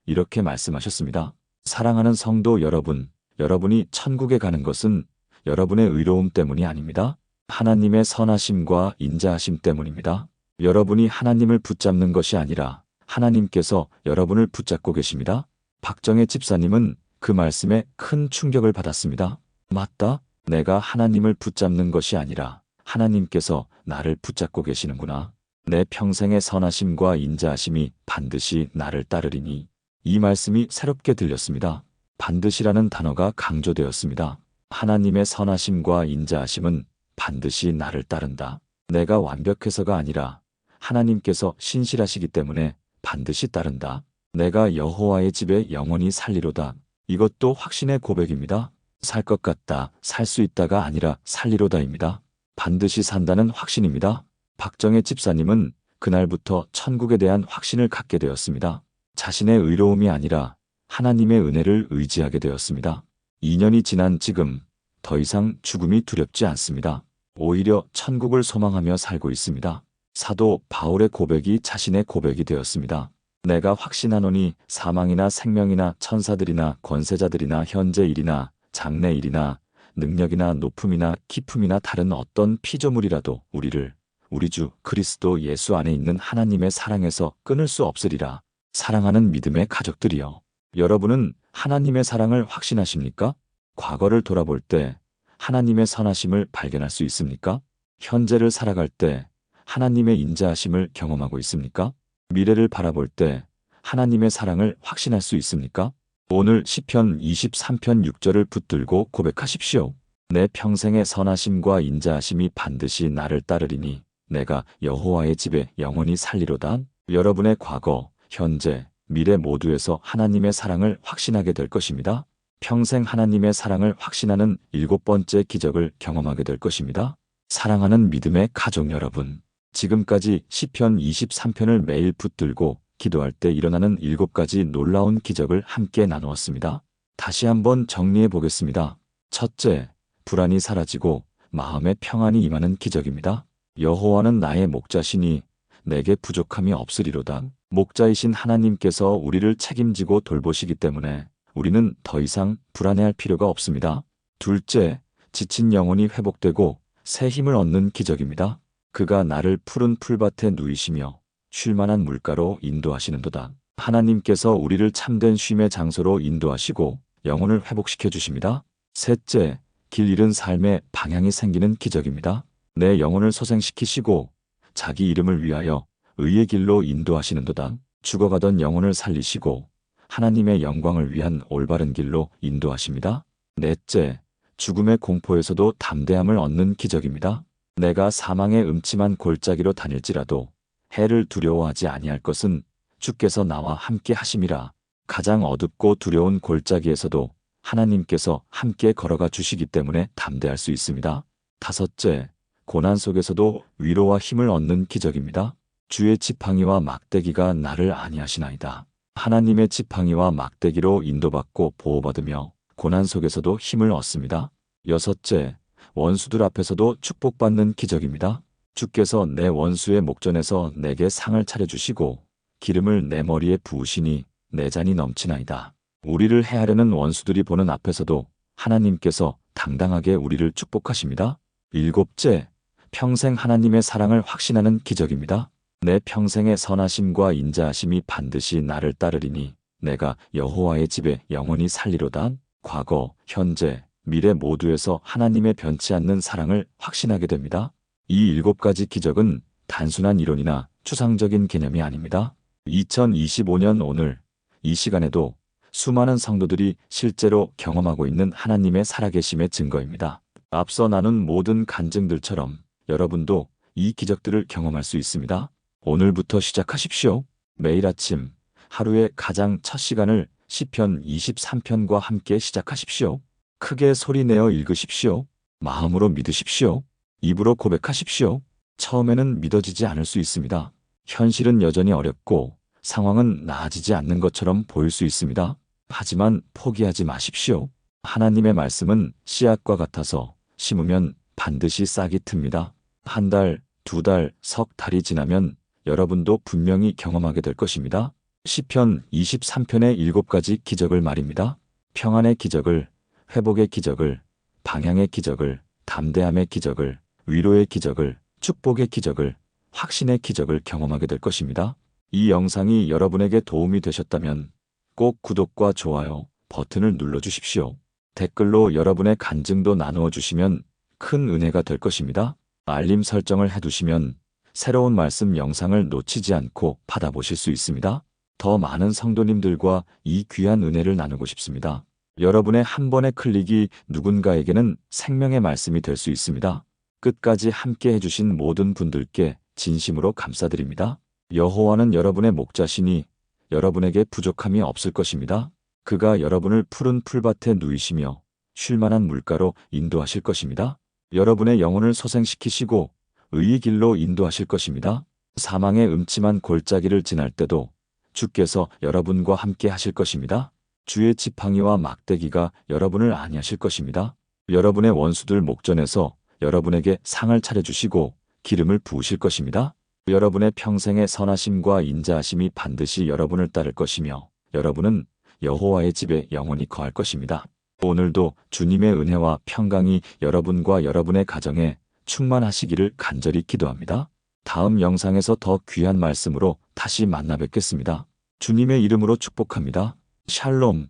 이렇게 말씀하셨습니다. 사랑하는 성도 여러분, 여러분이 천국에 가는 것은 여러분의 의로움 때문이 아닙니다. 하나님의 선하심과 인자하심 때문입니다. 여러분이 하나님을 붙잡는 것이 아니라 하나님께서 여러분을 붙잡고 계십니다. 박정혜 집사님은 그 말씀에 큰 충격을 받았습니다. 맞다. 내가 하나님을 붙잡는 것이 아니라 하나님께서 나를 붙잡고 계시는구나. 내 평생의 선하심과 인자하심이 반드시 나를 따르리니. 이 말씀이 새롭게 들렸습니다. 반드시라는 단어가 강조되었습니다. 하나님의 선하심과 인자하심은 반드시 나를 따른다. 내가 완벽해서가 아니라 하나님께서 신실하시기 때문에 반드시 따른다. 내가 여호와의 집에 영원히 살리로다. 이것도 확신의 고백입니다. 살 것 같다, 살 수 있다가 아니라 살리로다입니다. 반드시 산다는 확신입니다. 박정혜 집사님은 그날부터 천국에 대한 확신을 갖게 되었습니다. 자신의 의로움이 아니라 하나님의 은혜를 의지하게 되었습니다. 2년이 지난 지금 더 이상 죽음이 두렵지 않습니다. 오히려 천국을 소망하며 살고 있습니다. 사도 바울의 고백이 자신의 고백이 되었습니다. 내가 확신하노니 사망이나 생명이나 천사들이나 권세자들이나 현재 일이나 장래 일이나 능력이나 높음이나 깊음이나 다른 어떤 피조물이라도 우리를 우리 주 그리스도 예수 안에 있는 하나님의 사랑에서 끊을 수 없으리라. 사랑하는 믿음의 가족들이여, 여러분은 하나님의 사랑을 확신하십니까? 과거를 돌아볼 때 하나님의 선하심을 발견할 수 있습니까? 현재를 살아갈 때 하나님의 인자하심을 경험하고 있습니까? 미래를 바라볼 때 하나님의 사랑을 확신할 수 있습니까? 오늘 시편 23편 6절을 붙들고 고백하십시오. 내 평생의 선하심과 인자하심이 반드시 나를 따르리니 내가 여호와의 집에 영원히 살리로다. 여러분의 과거, 현재, 미래 모두에서 하나님의 사랑을 확신하게 될 것입니다. 평생 하나님의 사랑을 확신하는 7번째 기적을 경험하게 될 것입니다. 사랑하는 믿음의 가족 여러분, 지금까지 시편 23편을 매일 붙들고 기도할 때 일어나는 7가지 놀라운 기적을 함께 나누었습니다. 다시 한번 정리해 보겠습니다. 첫째, 불안이 사라지고 마음의 평안이 임하는 기적입니다. 여호와는 나의 목자시니 내게 부족함이 없으리로다. 목자이신 하나님께서 우리를 책임지고 돌보시기 때문에 우리는 더 이상 불안해할 필요가 없습니다. 둘째, 지친 영혼이 회복되고 새 힘을 얻는 기적입니다. 그가 나를 푸른 풀밭에 누이시며 쉴만한 물가로 인도하시는도다. 하나님께서 우리를 참된 쉼의 장소로 인도하시고 영혼을 회복시켜 주십니다. 셋째, 길 잃은 삶에 방향이 생기는 기적입니다. 내 영혼을 소생시키시고 자기 이름을 위하여 의의 길로 인도하시는도다. 죽어가던 영혼을 살리시고 하나님의 영광을 위한 올바른 길로 인도하십니다. 넷째, 죽음의 공포에서도 담대함을 얻는 기적입니다. 내가 사망의 음침한 골짜기로 다닐지라도 해를 두려워하지 아니할 것은 주께서 나와 함께 하심이라. 가장 어둡고 두려운 골짜기에서도 하나님께서 함께 걸어가 주시기 때문에 담대할 수 있습니다. 다섯째, 고난 속에서도 위로와 힘을 얻는 기적입니다. 주의 지팡이와 막대기가 나를 안위하시나이다. 하나님의 지팡이와 막대기로 인도받고 보호받으며 고난 속에서도 힘을 얻습니다. 여섯째, 원수들 앞에서도 축복받는 기적입니다. 주께서 내 원수의 목전에서 내게 상을 차려주시고 기름을 내 머리에 부으시니 내 잔이 넘치나이다. 우리를 해하려는 원수들이 보는 앞에서도 하나님께서 당당하게 우리를 축복하십니다. 일곱째, 평생 하나님의 사랑을 확신하는 기적입니다. 내 평생의 선하심과 인자하심이 반드시 나를 따르리니 내가 여호와의 집에 영원히 살리로다. 과거, 현재, 미래 모두에서 하나님의 변치 않는 사랑을 확신하게 됩니다. 이 7가지 기적은 단순한 이론이나 추상적인 개념이 아닙니다. 2025년 오늘 이 시간에도 수많은 성도들이 실제로 경험하고 있는 하나님의 살아계심의 증거입니다. 앞서 나눈 모든 간증들처럼 여러분도 이 기적들을 경험할 수 있습니다. 오늘부터 시작하십시오. 매일 아침 하루의 가장 첫 시간을 시편 23편과 함께 시작하십시오. 크게 소리내어 읽으십시오. 마음으로 믿으십시오. 입으로 고백하십시오. 처음에는 믿어지지 않을 수 있습니다. 현실은 여전히 어렵고 상황은 나아지지 않는 것처럼 보일 수 있습니다. 하지만 포기하지 마십시오. 하나님의 말씀은 씨앗과 같아서 심으면 반드시 싹이 틉니다. 한 달, 2달, 석 달이 지나면 여러분도 분명히 경험하게 될 것입니다. 시편 23편의 7가지 기적을 말입니다. 평안의 기적을, 회복의 기적을, 방향의 기적을, 담대함의 기적을, 위로의 기적을, 축복의 기적을, 확신의 기적을 경험하게 될 것입니다. 이 영상이 여러분에게 도움이 되셨다면 꼭 구독과 좋아요 버튼을 눌러주십시오. 댓글로 여러분의 간증도 나누어 주시면 큰 은혜가 될 것입니다. 알림 설정을 해두시면 새로운 말씀 영상을 놓치지 않고 받아보실 수 있습니다. 더 많은 성도님들과 이 귀한 은혜를 나누고 싶습니다. 여러분의 한 번의 클릭이 누군가에게는 생명의 말씀이 될 수 있습니다. 끝까지 함께 해주신 모든 분들께 진심으로 감사드립니다. 여호와는 여러분의 목자시니 여러분에게 부족함이 없을 것입니다. 그가 여러분을 푸른 풀밭에 누이시며 쉴만한 물가로 인도하실 것입니다. 여러분의 영혼을 소생시키시고 의의 길로 인도하실 것입니다. 사망의 음침한 골짜기를 지날 때도 주께서 여러분과 함께 하실 것입니다. 주의 지팡이와 막대기가 여러분을 안위하실 것입니다. 여러분의 원수들 목전에서 여러분에게 상을 차려주시고 기름을 부으실 것입니다. 여러분의 평생의 선하심과 인자하심이 반드시 여러분을 따를 것이며 여러분은 여호와의 집에 영원히 거할 것입니다. 오늘도 주님의 은혜와 평강이 여러분과 여러분의 가정에 충만하시기를 간절히 기도합니다. 다음 영상에서 더 귀한 말씀으로 다시 만나 뵙겠습니다. 주님의 이름으로 축복합니다. 샬롬.